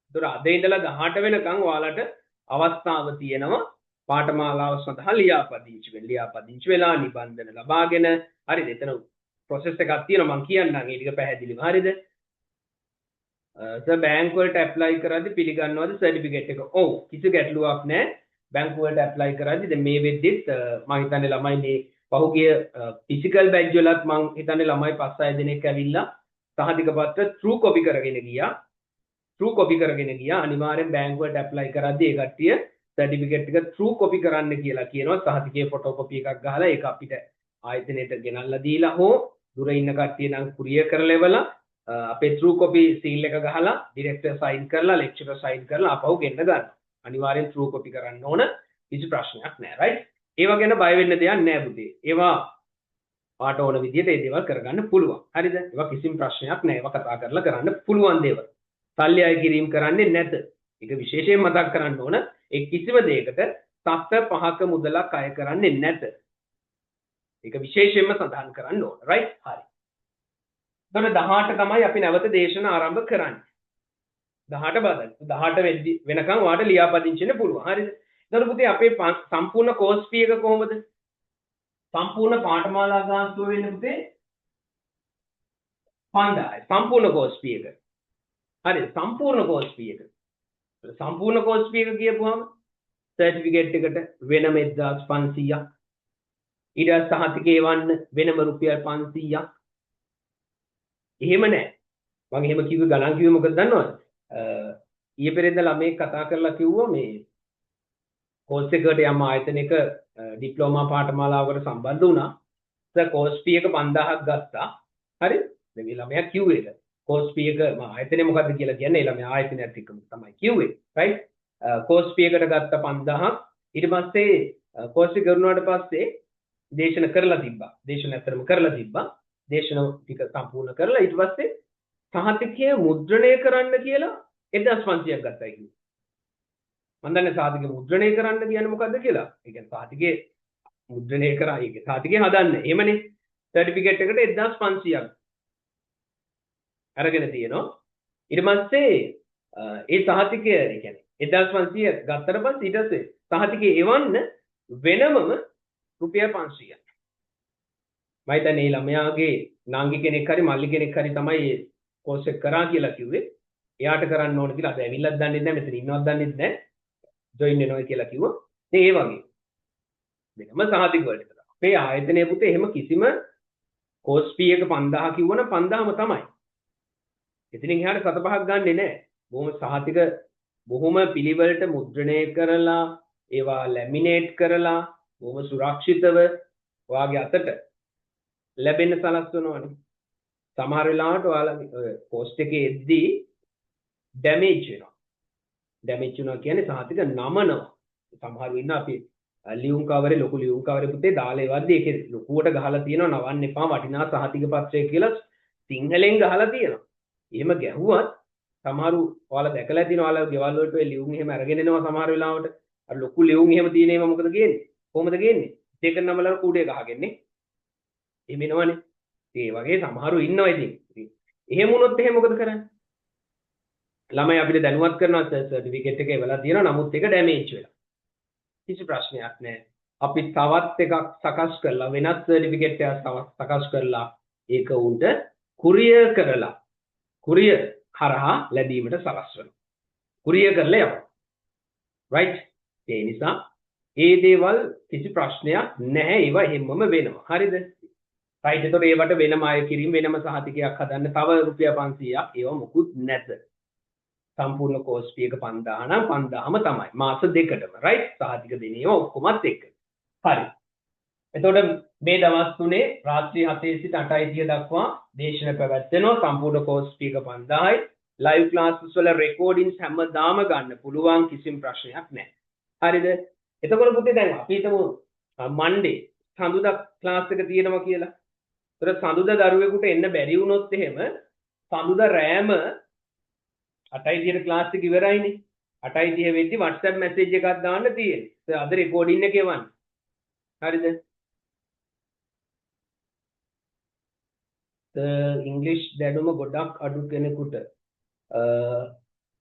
එතකොට අද ඉඳලා 18 වෙනකන් ඔයාලට අවස්ථාව තියෙනවා පාඨමාලාව සඳහා ලියාපදිංචි වෙලා නිබන්ධන ලබාගෙන හරිද? එතන process එකක් තියෙනවා මම කියන්නම් ඒ ටික පැහැදිලිව හරිද සර් බැංකුව වලට ඇප්ලයි කරද්දී පිළිගන්නවද සර්ටිෆිකේට් එක ඔව් කිසි ගැටලුවක් නැහැ බැංකුව වලට ඇප්ලයි කරද්දී දැන් මේ වෙද්දිත් මම හිතන්නේ ළමයි මේ පහුගිය ෆිසිකල් බැච් වලත් මම හිතන්නේ ළමයි 5-6 දෙනෙක් ඇවිල්ලා සහතික පත්‍ර true copy කරගෙන ගියා අනිවාර්යෙන් බැංකුව වලට ඇප්ලයි කරද්දී ඒ කට්ටිය සර්ටිෆිකේට් එක true copy කරන්න කියලා කියනවා සහතිකයේ ෆොටෝකොපි එකක් ගහලා ඒක අපිට ආයතනයට ගෙනල්ලා දීලා හෝ දුර ඉන්න කට්ටිය නම් කුරියර් කරලෙවලා අපේ true copy seal එක ගහලා ඩිරෙක්ටර් සයින් කරලා ලෙක්චරර් සයින් කරලා අපහු ගෙන්න ගන්න. අනිවාර්යෙන් true copy කරන්න ඕන කිසි ප්‍රශ්නයක් නැහැ right. ඒවා ගැන බය වෙන්න දෙයක් නැහැ පුතේ. ඒවා පාට ඕන විදිහට ඒ දේවල් කරගන්න පුළුවන්. හරිද? ඒවා කිසිම ප්‍රශ්නයක් නැහැ. ඒවා කතා කරලා කරන්න පුළුවන් දේවල්. සල්ලි අය කිරීම කරන්නේ නැත. ඒක විශේෂයෙන් මතක් කරන්න ඕන. ඒ කිසිම දෙයකට සත්‍ය පහක මුදලක් අය කරන්නේ නැත. ඒක විශේෂයෙන්ම සඳහන් කරන්න ඕන right හරි. එතකොට 18 තමයි අපි නැවත දේශන ආරම්භ කරන්නේ. 18 බදල් 18 වෙනකන් ඔයාලට ලියාපදිංචි වෙන්න පුළුවන්. හරිද? එතකොට පුතේ අපේ සම්පූර්ණ කෝස් ෆී එක කොහොමද? සම්පූර්ණ පාඨමාලා ගාස්තුව වෙන්නේ පුතේ 5000යි. සම්පූර්ණ කෝස් ෆී එක. හරිද? සම්පූර්ණ කෝස් ෆී එක. සම්පූර්ණ කෝස් ෆී එක කියපුවාම සර්ටිෆිකේට් එකට වෙනම 1500ක් ඊට පස්සේ සහතිකේ එවන්න වෙනම රුපියල් 500ක්. එහෙම නැහැ. මම එහෙම කිව්වේ ගණන් කිව්වේ මොකද දන්නවද? ඊයේ පෙරේද ළමයි කතා කරලා කිව්වා මේ කෝස් එකකට යම් ආයතනයක ඩිප්ලෝමා පාඨමාලාවකට සම්බන්ධ වුණා. සර් කෝස් ෆී එක 5000ක් ගත්තා. හරි? දැන් මේ ළමයා කිව්වේ ඒක. කෝස් ෆී එක ආයතනය මොකද්ද කියලා කියන්නේ ළමයා ආයතනයත් එක්කම තමයි කිව්වේ. රයිට්? කෝස් ෆී එකට ගත්ත 5000ක් ඊට පස්සේ කෝස් එක කරුණාට පස්සේ දේශන කරලා තිබ්බා. දේශන ඇත්තටම කරලා තිබ්බා. දේශන ටික සම්පූර්ණ කරලා ඊට පස්සේ සහතිකය මුද්‍රණය කරන්න කියලා 1500ක් ගත්තා කිව්වා. මම දන්නේ සහතිකය මුද්‍රණය කරන්න කියන්නේ මොකද්ද කියලා. ඒ කියන්නේ සහතිකය මුද්‍රණය කරා ඒක සහතිකය හදන්න. එහෙමනේ. සර්ටිෆිකේට් එකට 1500ක් අරගෙන තියෙනවා. ඊට පස්සේ ඒ සහතිකය ඒ කියන්නේ 1500 ගත්තට පස්සේ ඊට පස්සේ සහතිකය එවන්න වෙනමම රුපියල් 500ක්. මම හිතන්නේ ළමයාගේ නාංගි කෙනෙක් හරි මල්ලි කෙනෙක් හරි තමයි කෝස් එක කරා කියලා කිව්වේ. එයාට කරන්න ඕන කියලා අද ඇවිල්ලත් දන්නේ නැහැ මෙතන ඉන්නවත් දන්නේ නැහැ. ජොයින් වෙනවා කියලා කිව්වා. ඉතින් ඒ වගේ. වෙනම සහතික වලට කරා. අපේ ආයතනයේ පුතේ එහෙම කිසිම කෝස් ෆී එක 5000 කිව්වනම් 5000ම තමයි. එතනින් එහාට 7-5ක් ගන්නෙ නැහැ. බොහොම සහතික බොහොම පිළිවෙලට මුද්‍රණය කරලා ඒවා ලැමිනේට් කරලා බොහොම සුරක්ෂිතව ඔයාගේ අතට ලැබෙන්න සලස්වනවනේ. සමහර වෙලාවට ඔයාලා පෝස්ට් එකේ එද්දී ඩැමේජ් වෙනවා. ඩැමේජ් වෙනවා කියන්නේ සහතික නමනවා. සමහරු ඉන්න අපි ලියුම් කවරේ ලොකු ලියුම් කවරේ පුතේ දාලා එවද්දී ඒකේ ලොකුවට ගහලා තියෙනවා නවන්න එපා වටිනා සහතික පත්‍රය කියලා සිංහලෙන් ගහලා තියෙනවා. එහෙම ගැහුවත් සමහරු ඔයාලා දැකලා තියෙනවා ඔයාලා ගෙවල් වලට ඔය ලියුම් එහෙම අරගෙන එනවා සමහර වෙලාවට. අර ලොකු ලියුම් එහෙම තියෙන ඒවා මොකද කියන්නේ? කොහොමද කියන්නේ? දෙක නමලා කූඩේ ගහගන්නේ. එහෙම එනවනේ. ඒ වගේ සමහරු ඉන්නවා ඉතින්. එහෙම වුණොත් එහෙම මොකද කරන්නේ? ළමයි අපිට දැනුවත් කරනවා සර්ටිෆිකේට් එක එවලා තියෙනවා නමුත් ඒක ඩැමේජ් වෙලා. කිසි ප්‍රශ්නයක් නැහැ. අපි තවත් එකක් සකස් කරලා වෙනත් සර්ටිෆිකේට් එකක් සකස් කරලා ඒක උන්ට කුරියර් කරලා කුරියර් හරහා ලැබීමට සලස්වනවා. කුරියර් කරලා යවනවා. රයිට්? ඒ නිසා ඒ දේවල් කිසි ප්‍රශ්නයක් නැහැ. ඒවා හැමම වෙනවා. හරිද? රයිට්. එතකොට ඒවට වෙනම අය කිරීම වෙනම සහතිකයක් හදන්න තව රුපියල් 500ක් ඒවා මොකුත් නැත. සම්පූර්ණ කෝස් ෆී එක 5000 නම් 5000ම තමයි. මාස දෙකටම. රයිට්? සහතික දෙන ඒවා ඔක්කොමත් එක්ක. හරි. එතකොට මේ දවස් තුනේ රාත්‍රී 7 සිට 8:30 දක්වා දේශන පැවැත්වෙනවා. සම්පූර්ණ කෝස් ෆී එක 5000යි. ලයිව් ක්ලාසස් වල රෙකෝඩින්ස් හැමදාම ගන්න පුළුවන් කිසිම ප්‍රශ්නයක් නැහැ. හරිද? එතකොට පුතේ දැන් අපි හිතමු මන්ඩේ සඳුදා ක්ලාස් එක තියෙනවා කියලා. ඒතර සඳුදා දරුවෙකුට එන්න බැරි වුණොත් එහෙම සඳුදා රෑම 8:30ට ක්ලාස් එක ඉවරයිනේ. 8:30 වෙද්දි WhatsApp මැසේජ් එකක් දාන්න තියෙන්නේ. අද රෙකෝඩින් එක එවන්න. හරිද? ඉංග්‍රීසි දැනුම ගොඩක් අඩු කෙනෙකුට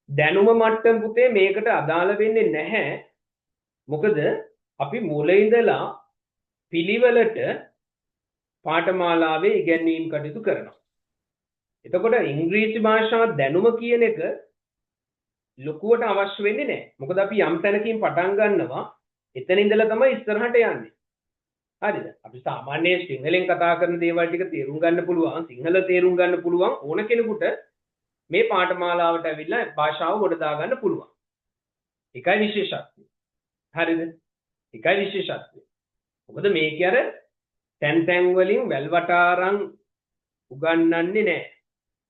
දැනුම මට්ටම පුතේ මේකට අදාළ වෙන්නේ නැහැ. මොකද අපි මුලින් ඉඳලා පිළිවෙලට පාඨමාලාවේ ඉගෙනීම් කටයුතු කරනවා. එතකොට ඉංග්‍රීසි භාෂාව දැනුම කියන එක ලොකුවට අවශ්‍ය වෙන්නේ නැහැ. මොකද අපි යම් තැනකින් පටන් ගන්නවා එතන ඉඳලා තමයි ඉස්සරහට යන්නේ. හරිද? අපි සාමාන්‍ය සිංහලෙන් කතා කරන දේවල් ටික තේරුම් ගන්න පුළුවන්, සිංහල තේරුම් ගන්න පුළුවන් ඕන කෙනෙකුට මේ පාඨමාලාවට ඇවිල්ලා භාෂාව ගොඩ දා ගන්න පුළුවන්. ඒකයි විශේෂත්වය. හරිද? ඒකයි විශේෂත්වය. මොකද මේකේ අර තැන් වලින් වැල්වටාරම් උගන්වන්නේ නැහැ.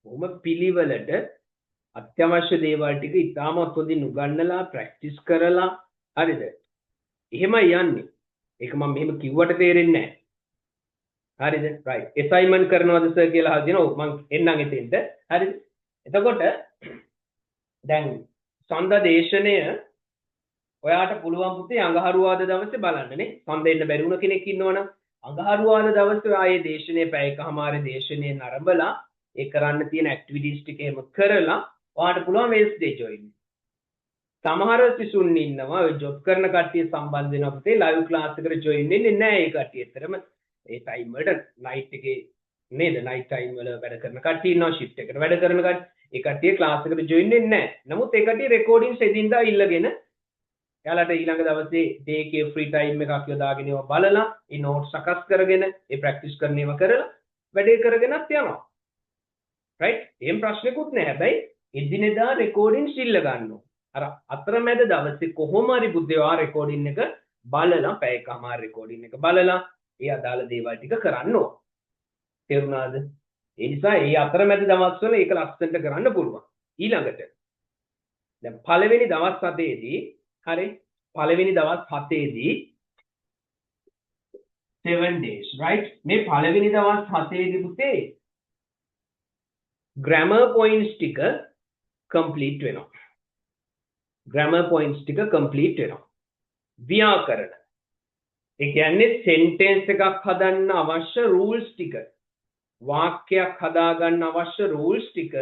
කොහොම පිළිවෙලට අත්‍යවශ්‍ය දේවල් ටික ඉතාමත් හොඳින් උගන්වලා ප්‍රැක්ටිස් කරලා හරිද? එහෙමයි යන්නේ. ඒක මම මෙහෙම කිව්වට තේරෙන්නේ නැහැ. හරිද? රයිට්. ඇසයින්මන්ට් කරනවද සර් කියලා අහනවා. ඔව් මම එන්නම් එතෙන්ට. හරිද? එතකොට දැන් සඳ දේශනය ඔයාට පුළුවන් පුතේ අඟහරුවාද දවසේ බලන්නනේ. සඳ එන්න බැරි වුණ කෙනෙක් ඉන්නවනම් අඟහරුවාද දවසේ ආයේ දේශනේ පැය එකමාරේ දේශනේ නරඹලා ඒ කරන්න තියෙන ඇක්ටිවිටීස් ටික එහෙම කරලා ඔයාට පුළුවන් වෙන්ස්ඩේ ජොයින්. සමහර සිසුන් ඉන්නවා ඔය ජොබ් කරන කට්ටිය සම්බන්ධ වෙනවා පුතේ ලයිව් ක්ලාස් එකට ජොයින් වෙන්නේ නැහැ ඒ කට්ටිය. ඇත්තටම ඒ ටයිම් වලට නයිට් එකේ නේද නයිට් ටයිම් වල වැඩ කරන කට්ටිය ඉන්නවා ෂිෆ්ට් එකට වැඩ කරන කට්ටිය. ඒ කට්ටිය ක්ලාස් එකට ජොයින් වෙන්නේ නැහැ. නමුත් ඒ කට්ටිය රෙකෝඩින්ග්ස් එදින්දා ඉල්ලගෙන එයාලට ඊළඟ දවසේ day එකේ free time එකක් යොදාගෙන ඒවා බලලා ඒ notes සකස් කරගෙන ඒ practice කරන ඒවා කරලා වැඩේ කරගෙනත් යනවා. right? එහෙම ප්‍රශ්නකුත් නැහැ. හැබැයි එදිනෙදා recording සිල්ල ගන්නවා. අර අතරමැද දවසේ කොහොම හරි බුද්ධේවා recording එක බලලා පැය එකමාර recording එක බලලා ඒ අදාළ දේවල් ටික කරන්න ඕන. තේරුණාද? ඒ නිසා ඒ අතරමැද දවස්වල ඒක ලස්සනට කරන්න පුළුවන්. ඊළඟට දැන් පළවෙනි දවස් 7ේදී හරි පළවෙනි දවස් 7ේදී 7 days right මේ පළවෙනි දවස් 7ේදී පුතේ grammar points ටික complete වෙනවා. grammar points ටික complete වෙනවා. ව්‍යාකරණ ඒ කියන්නේ sentence එකක් හදන්න අවශ්‍ය rules ටික වාක්‍යයක් හදාගන්න අවශ්‍ය rules ටික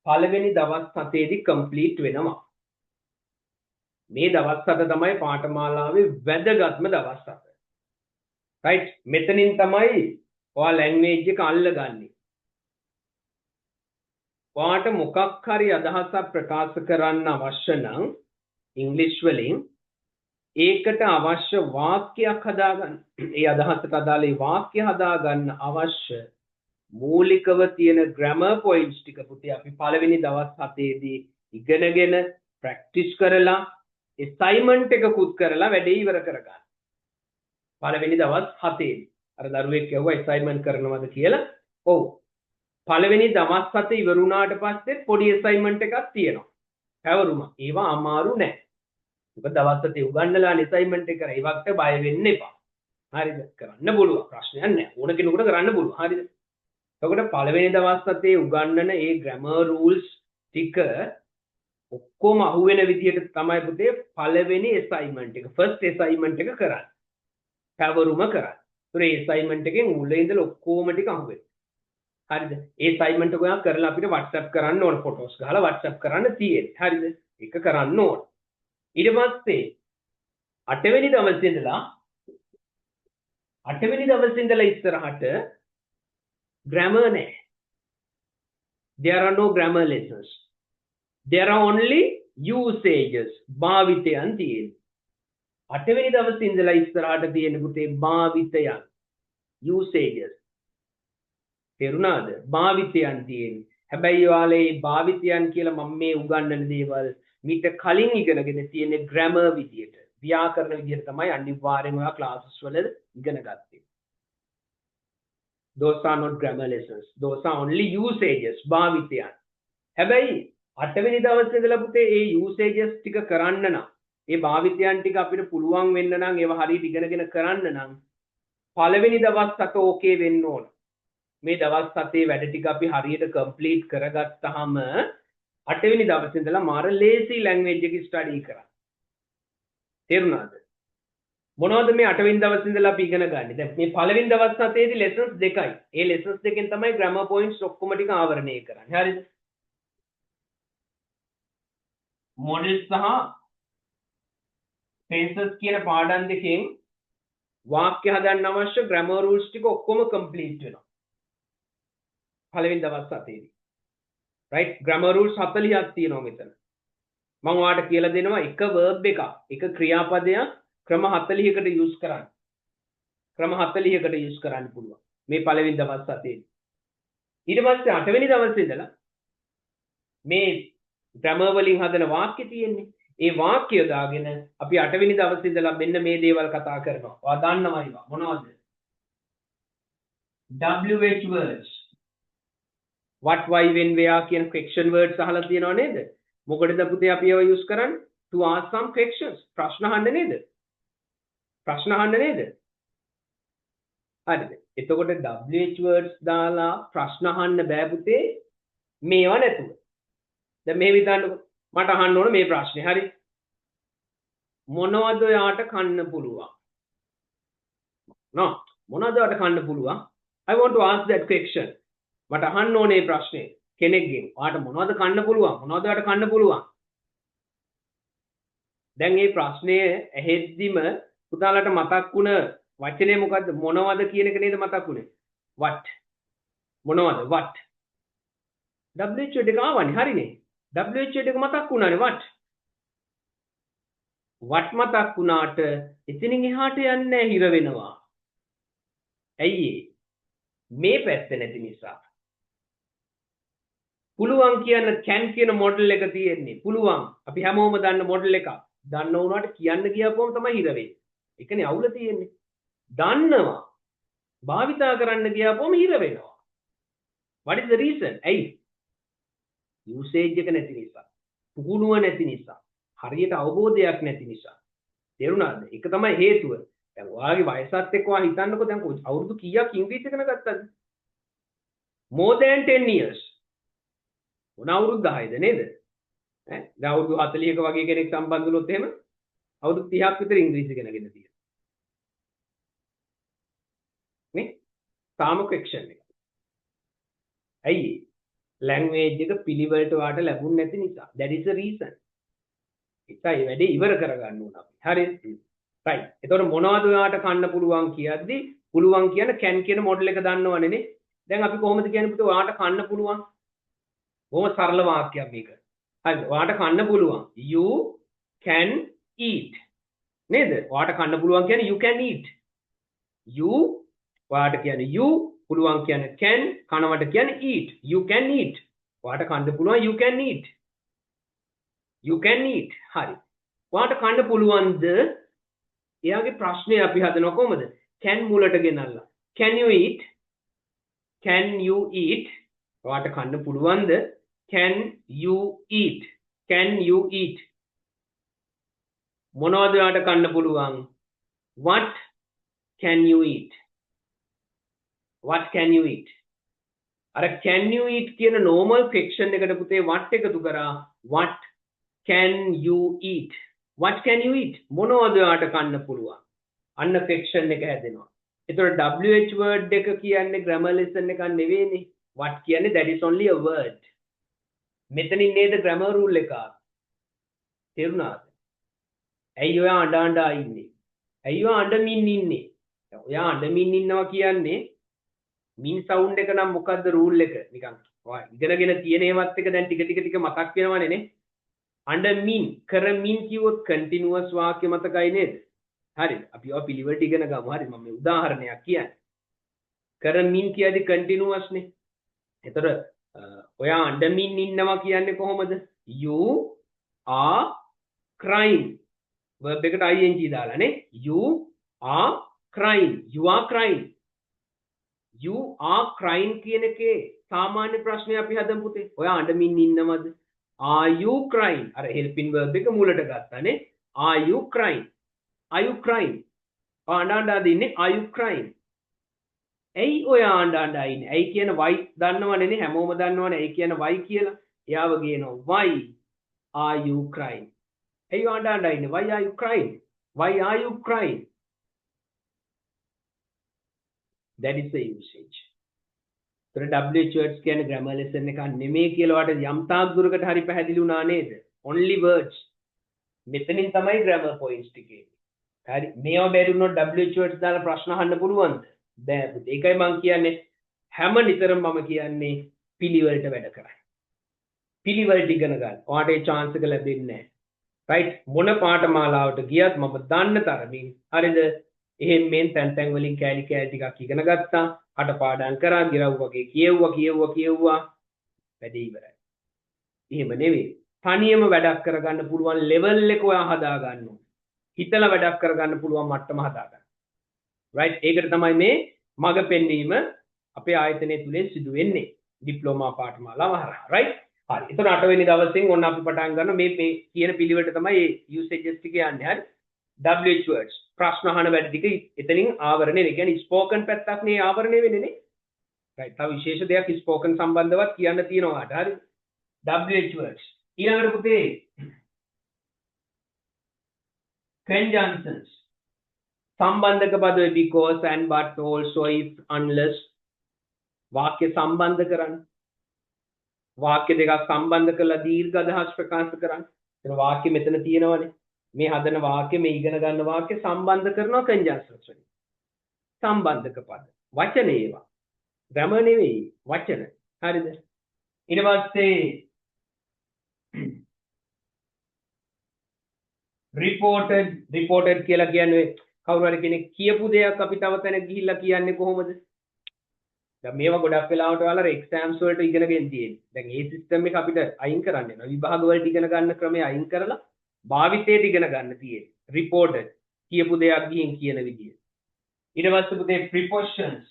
පළවෙනි දවස් 7ේදී complete වෙනවා. මේ දවස් 7 තමයි පාඨමාලාවේ වැදගත්ම දවස් 7. right මෙතනින් තමයි ඔයා language එක අල්ලගන්නේ. ඔයාට මොකක් හරි අදහසක් ප්‍රකාශ කරන්න අවශ්‍ය නම් ඉංග්‍රීසි වලින් ඒකට අවශ්‍ය වාක්‍යයක් හදාගන්න. ඒ අදහසට අදාළ වාක්‍ය හදාගන්න අවශ්‍ය මූලිකව තියෙන grammar points ටික පුතේ අපි පළවෙනි දවස් 7ේදී ඉගෙනගෙන practice කරලා assignment එකකුත් කරලා වැඩේ ඉවර කරගන්න. පළවෙනි දවස් 7ේදී අර දරුවෙක් කියුවා assignment කරනවද කියලා. ඔව්. පළවෙනි දවස් 7 ඉවර වුණාට පස්සේ පොඩි assignment එකක් තියෙනවා. පැවරුම. ඒවා අමාරු නෑ. මොකද දවස් 7 උගන්නලා assignment එක කරා. ඒවට බය වෙන්න එපා. හරිද? කරන්න පුළුවන්. ප්‍රශ්නයක් නෑ. ඕන කෙනෙකුට කරන්න පුළුවන්. හරිද? එතකොට පළවෙනි දවස් 7 උගන්නන ඒ grammar rules ටික ඔක්කොම අහුවෙන විදිහට තමයි පුතේ පළවෙනි assignment එක first assignment එක කරන්නේ. පැවරුම කරන්නේ. ඒ assignment එකෙන් මුලින් ඉඳලා ඔක්කොම ටික අහුවෙනවා. හරිද? ඒ assignment එක ඔයා කරලා අපිට WhatsApp කරන්න ඕන photos ගහලා WhatsApp කරන්න තියෙන්නේ. හරිද? ඒක කරන්න ඕන. ඊට පස්සේ 8 වෙනි දවසේ ඉඳලා ඉස්සරහට grammar නැහැ. There are no grammar lessons. There are only usages. භාවිතයන් තියෙන්නේ. 8 වෙනි දවසේ ඉඳලා ඉස්සරහට තියෙන පුතේ භාවිතයන්. usages. තේරුණාද? භාවිතයන් තියෙන්නේ. හැබැයි ඔයාලා මේ භාවිතයන් කියලා මම මේ උගන්වන දේවල් මීට කලින් ඉගෙනගෙන තියෙන grammar විදියට, ව්‍යාකරණ විදියට තමයි අනිවාර්යෙන්ම ඔයා classes වල ඉගෙන ගත්තේ. Those are not grammar lessons. Those are only usages. භාවිතයන්. හැබැයි 8 වෙනි දවසේ ඉඳලා පුතේ මේ usages ටික කරන්න නම්, මේ භාවිතයන් ටික අපිට පුළුවන් වෙන්න නම්, ඒවා හරියට ඉගෙනගෙන කරන්න නම් පළවෙනි දවස් 7 ඕකේ වෙන්න ඕන. මේ දවස් 7 වැඩ ටික අපි හරියට complete කරගත්තාම 8 වෙනි දවසේ ඉඳලා මාර lazy language එක study කරා. තේරුණාද? මොනවද මේ 8 වෙනි දවසේ ඉඳලා අපි ඉගෙන ගන්න? දැන් මේ පළවෙනි දවස් 7 ේදී lessons දෙකයි. ඒ lessons දෙකෙන් තමයි grammar points ඔක්කොම ටික ආවරණය කරන්නේ. හරිද? models සහ tenses කියන පාඩම් දෙකෙන් වාක්‍ය හදන්න අවශ්‍ය grammar rules ටික ඔක්කොම complete වෙනවා. පළවෙනි දවස් 7 ේදී. right? grammar rules 40ක් තියෙනවා මෙතන. මම ඔයාලට කියලා දෙනවා එක verb එකක්, එක ක්‍රියාපදයක් ක්‍රම 40කට use කරන්න. ක්‍රම 40කට use කරන්න පුළුවන්. මේ පළවෙනි දවස් 7 ේදී. ඊට පස්සේ 8 වෙනි දවසේ ඉඳලා මේ grammar වලින් හදන වාක්‍ය තියෙන්නේ. ඒ වාක්‍ය දාගෙන අපි 8 වෙනි දවසේ ඉඳලා මෙන්න මේ දේවල් කතා කරනවා. ඔයා දන්නවා ඒවා. මොනවද? WH words. what, why, when, where කියන question words අහලා තියෙනව නේද? මොකටද පුතේ අපි ඒවා use කරන්නේ? to ask some questions. ප්‍රශ්න අහන්න නේද? ප්‍රශ්න අහන්න නේද? හරිද? එතකොට WH words දාලා ප්‍රශ්න අහන්න බෑ පුතේ මේවා නැතුව. දැන් මේ විදිහට මට අහන්න ඕන මේ ප්‍රශ්නේ. හරි? මොනවද ඔයාට කන්න පුළුවන්? මොනවද ඔයාට කන්න පුළුවන්? I want to ask that question. මට අහන්න ඕනේ ප්‍රශ්නේ කෙනෙක්ගෙන්. ඔයාට මොනවද කන්න පුළුවන්? මොනවද ඔයාට කන්න පුළුවන්? දැන් මේ ප්‍රශ්නේ ඇහෙද්දිම පුතාලට මතක් වුණ වචනේ මොකද්ද? මොනවද කියන එක නේද මතක් වුනේ? what. මොනවද? what. WH එක ආවනේ. හරිනේ. WH එක මතක් වුණානේ what. what මතක් වුණාට එතනින් එහාට යන්නේ නැහැ හිර වෙනවා. ඇයි මේ පැත්ත නැති නිසා. පුළුවන් කියන can කියන මොඩල් එක තියෙන්නේ. පුළුවන්. අපි හැමෝම දන්න මොඩල් එකක්. දන්න වුණාට කියන්න ගියපුවම තමයි හිර වෙන්නේ. ඒකනේ අවුල තියෙන්නේ. දන්නවා. භාවිතා කරන්න ගියපුවම හිර වෙනවා. What is the reason? ඇයි? usage එක නැති නිසා. පුහුණුව නැති නිසා. හරියට අවබෝධයක් නැති නිසා. තේරුණාද? ඒක තමයි හේතුව. දැන් ඔයාගේ වයසත් එක්ක ඔයා හිතන්නකෝ දැන් අවුරුදු කීයක් ඉංග්‍රීසි ඉගෙන ගත්තද? more than 10 years. මොන අවුරුදු 10ද නේද? ඈ දැන් අවුරුදු 40ක වගේ කෙනෙක් සම්බන්ධ වුණොත් එහෙම අවුරුදු 30ක් විතර ඉංග්‍රීසි ඉගෙනගෙන තියෙනවා. නේ? තාම ක්වෙක්ෂන් එක. ඇයි? ලැන්ග්වේජ් එක පිළිවෙලට වාට ලැබුණ නැති නිසා. that is the reason. ඒකයි වැඩේ ඉවර කරගන්න ඕන අපි. හරිද? right. එතකොට මොනවද ඔයාට කන්න පුළුවන් කියද්දි පුළුවන් කියන can කියන මොඩල් එක දන්නවනේ නේ. දැන් අපි කොහොමද කියන්නේ පුතේ ඔයාට කන්න පුළුවන්? බොහොම සරල වාක්‍යයක් මේක. හරිද? ඔයාට කන්න පුළුවන්. You can eat. නේද? ඔයාට කන්න පුළුවන් කියන්නේ you can eat. You ඔයාට කියන්නේ you පුළුවන් කියන්නේ can කනවට කියන්නේ eat. You can eat. ඔයාට කන්න පුළුවන් you can eat. You can eat. හරි. ඔයාට කන්න පුළුවන්ද? එයාගේ ප්‍රශ්නේ අපි හදනවා කොහමද? can මුලට ගෙනල්ලා. Can you eat? Can you eat? ඔයාට කන්න පුළුවන්ද? Can you eat? Can you eat? මොනවද ඔයාට කන්න පුළුවන්? What can you eat? What can you eat? අර can you eat කියන normal question එකට පුතේ what එකතු කරා what can you eat? What can you eat? මොනවද ඔයාට කන්න පුළුවන්? අන්න question එක හැදෙනවා. ඒතකොට WH word එක කියන්නේ grammar lesson එකක් නෙවෙයිනේ. what කියන්නේ that is only a word. මෙතනින් නේද grammar rule එක. තේරුණාද? ඇයි ඔයා අඬා ඉන්නේ? ඇයි ඔයා අඬමින් ඉන්නේ? ඔයා අඬමින් ඉන්නවා කියන්නේ මින් සවුන්ඩ් එක නම් මොකද්ද රූල් එක? නිකන් ඔයා ඉගෙනගෙන තියෙන ඒවත් එක දැන් ටික ටික මතක් වෙනවනේ නේ. අඬමින් කරමින් කිව්වොත් කන්ටිනියුවස් වාක්‍ය මතකයි නේද? හරිද? අපි ඔය පිළිවෙලට ඉගෙන ගමු. හරි මම මේ උදාහරණයක් කියන්නේ. කරමින් කියද්දි කන්ටිනියුවස් නේ. එතකොට ඔයා අඬමින් ඉන්නවා කියන්නේ කොහොමද? You are crying. verb එකට ing දාලා නේ. You are crying. You are crying. You are crying කියන එකේ සාමාන්‍ය ප්‍රශ්නය අපි හදමු පුතේ. ඔයා අඬමින් ඉන්නවද? Are you crying? අර helping verb එක මුලට ගත්තානේ. Are you crying? Are you crying? අඬා දින්නේ are you crying? ඇයි ඔයා අඬා ඉන්නේ? ඇයි කියන why දන්නවනේ නේ හැමෝම දන්නවනේ. ඇයි කියන why කියලා. එයාව කියනවා why are you crying? ඇයි අඬා ඉන්නේ? Why are you crying? Why are you crying? That is the usage. So WH words කියන්නේ grammar lesson එකක් නෙමෙයි කියලා ඔයාලට යම් තාක් දුරකට හරි පැහැදිලි වුණා නේද? Only words. මෙතනින් තමයි grammar points ටික එන්නේ. හරි මේව බැරි වුණොත් WH words දාලා ප්‍රශ්න අහන්න පුළුවන්ද? බෑ පුතේ. ඒකයි මම කියන්නේ හැම නිතරම මම කියන්නේ පිළිවෙලට වැඩ කරන්න. පිළිවෙලට ඉගෙන ගන්න. ඔයාට ඒ chance එක ලැබෙන්නේ නැහැ. right? මොන පාඨමාලාවට ගියත් මම දන්න තරමින් හරිද? එහෙන් මෙන් තැන් වලින් කෑලි ටිකක් ඉගෙන ගත්තා. අටපාඩම් කරා, ගිරව් වගේ කියෙව්වා. වැඩේ ඉවරයි. එහෙම නෙවෙයි. තනියම වැඩක් කරගන්න පුළුවන් level එක ඔයා හදා ගන්න ඕනේ. හිතලා වැඩක් කරගන්න පුළුවන් මට්ටම හදා ගන්න. right? ඒකට තමයි මේ මග පෙන්වීම අපේ ආයතනය තුලින් සිදු වෙන්නේ. ඩිප්ලෝමා පාඨමාලාව හරහා. right? හරි. එතන 8 වෙනි දවසෙන් ඔන්න අපි පටන් ගන්න මේ කියන පිළිවෙලට තමයි මේ usages ටික යන්නේ. හරි? WH words ප්‍රශ්න අහන වැඩ ටික එතනින් ආවරණය. ඒ කියන්නේ ස්පෝකන් පැත්තක් නේ ආවරණය වෙන්නේ නේ. right. තව විශේෂ දෙයක් ස්පෝකන් සම්බන්ධවත් කියන්න තියෙනවා. හරි? WH words. ඊළඟට පුතේ conjunctions. සම්බන්ධක පද because and but also if unless වාක්‍ය සම්බන්ධ කරන්න. වාක්‍ය දෙකක් සම්බන්ධ කරලා දීර්ඝ අදහස් ප්‍රකාශ කරන්න. ඒක වාක්‍ය මෙතන තියෙනවනේ. මේ හදන වාක්‍ය මේ ඉගෙන ගන්න වාක්‍ය සම්බන්ධ කරනවා conjunctions වලින්. සම්බන්ධක පද. වචන ඒවා. grammar නෙවෙයි වචන. හරිද? ඊට පස්සේ reported කියලා කියන්නේ කවුරු හරි කෙනෙක් කියපු දෙයක් අපි තව තැනක ගිහිල්ලා කියන්නේ කොහොමද? දැන් මේවා ගොඩක් වෙලාවට ඔයාලා එක්සෑම්ස් වලට ඉගෙනගෙන තියෙන්නේ. දැන් මේ සිස්ටම් එක අපිට අයින් කරන්න වෙනවා. විභාග වලට ඉගෙන ගන්න ක්‍රමය අයින් කරලා භාවිතයට ඉගෙන ගන්න තියෙන්නේ. reported කියපු දෙයක් ගිහින් කියන විදිය. ඊට පස්සේ පුතේ prepositions.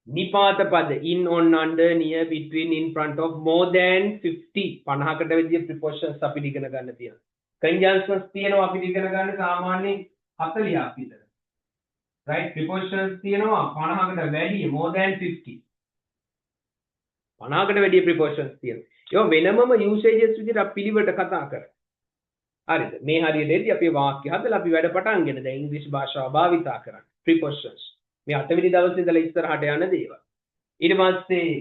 නිපාත පද in on under near between in front of more than 50 50කට විදිය prepositions අපිට ඉගෙන ගන්න තියෙනවා. conjunctions තියෙනවා අපිට ඉගෙන ගන්න සාමාන්‍යයෙන් 40ක් විතර. right prepositions තියෙනවා 50කට වැඩි more than 50. 50කට වැඩි prepositions තියෙනවා. ඒවා වෙනමම usages විදිහට අපි පිළිවෙලට කතා කරා. හරිද? මේ හරියටදී අපි වාක්‍ය හදලා අපි වැඩ පටන් ගෙන දැන් ඉංග්‍රීසි භාෂාව භාවිතා කරන්නේ. prepositions. මේ 8 වෙනි දවසේ ඉඳලා ඉස්සරහට යන දේවල්. ඊට පස්සේ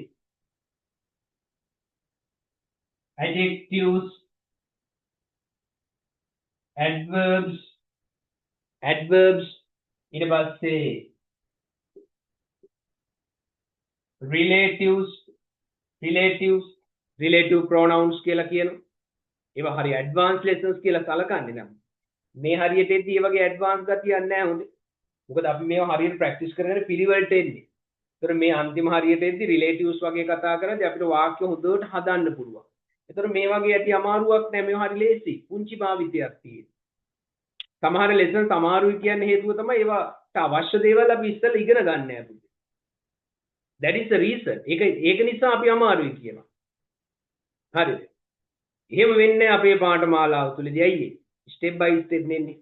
adjectives, adverbs ඊට පස්සේ relative pronouns කියලා කියනවා. ඒවා හරිය advanced lessons කියලා සලකන්නේ නම් මේ හරියටදී මේ වගේ advanced ගතියක් නැහැ හොඳේ. මොකද අපි මේවා හරියට ප්‍රැක්ටිස් කරගෙන පිළිවෙලට එන්නේ. ඒතර මේ අන්තිම හරියටදී relatives වගේ කතා කරද්දී අපිට වාක්‍ය හොඳට හදන්න පුළුවන්. ඒතර මේ වගේ ඇති අමාරුවක් නැහැ මේවා හරි ලේසි. පුංචි භාවිතයක් තියෙනවා. සමහර lessons අමාරුයි කියන්නේ හේතුව තමයි ඒවට අවශ්‍ය දේවල් අපි ඉස්සෙල්ලා ඉගෙන ගන්න නැහැ පුතේ. that is the reason. ඒක නිසා අපි අමාරුයි කියනවා. හරිද? එහෙම වෙන්නේ අපේ පාඨමාලාව තුලදී අයියේ. step by step නෙන්නේ.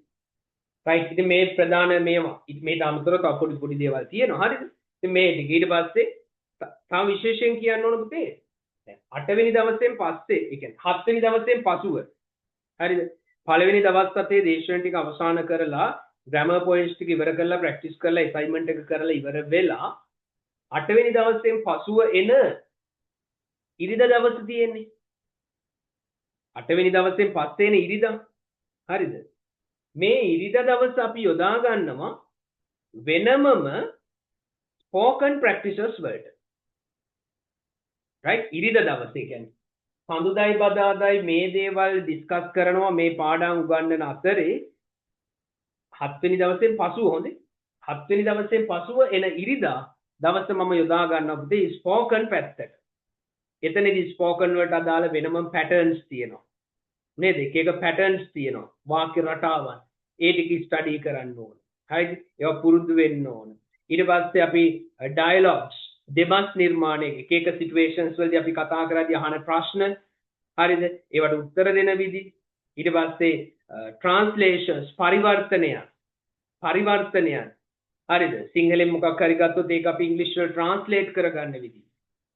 right ඉතින් මේ ප්‍රධාන මේවා මේට අමතරව තව පොඩි දේවල් තියෙනවා හරිද ඉතින් මේ ටික ඊට පස්සේ තව විශේෂයෙන් කියන්න ඕන පුතේ දැන් 8 වෙනි දවසෙන් පස්සේ ඒ කියන්නේ 7 වෙනි දවසෙන් පසුව හරිද පළවෙනි දවස් 7 දේශන ටික අවසන් කරලා grammar points ටික ඉවර කරලා practice කරලා assignment එක කරලා ඉවර වෙලා 8 වෙනි දවසෙන් පසුව එන ඉරිදා දවස තියෙන්නේ 8 වෙනි දවසෙන් පස්සේ එන ඉරිදා හරිද මේ ඉරිදා දවස අපි යොදා ගන්නවා වෙනමම spoken practices වලට right ඉරිදා දවසේ කියන්නේ සඳුදායි බදාදායි මේ දේවල් ඩිස්කස් කරනවා මේ පාඩම් උගන්වන අතරේ 7 වෙනි දවසෙන් පසුව හොඳේ 7 වෙනි දවසෙන් පසුව එන ඉරිදා දවස මම යොදා ගන්නවා පුතේ spoken පැත්තට එතනදී spoken වලට අදාළ වෙනම patterns තියෙනවා නේද එක එක patterns තියෙනවා වාක්‍ය රටාවන් ඒ ටික ස්ටඩි කරන්න ඕන හරිද ඒවා පුරුදු වෙන්න ඕන ඊට පස්සේ අපි dialogues දෙබස් නිර්මාණය එක එක situations වලදී අපි කතා කරද්දී අහන ප්‍රශ්න හරිද ඒවට උත්තර දෙන විදි ඊට පස්සේ translations පරිවර්තනයන් හරිද සිංහලෙන් මොකක් හරි ගත්තොත් ඒක අපි ඉංග්‍රීසි වලට translate කරගන්න විදි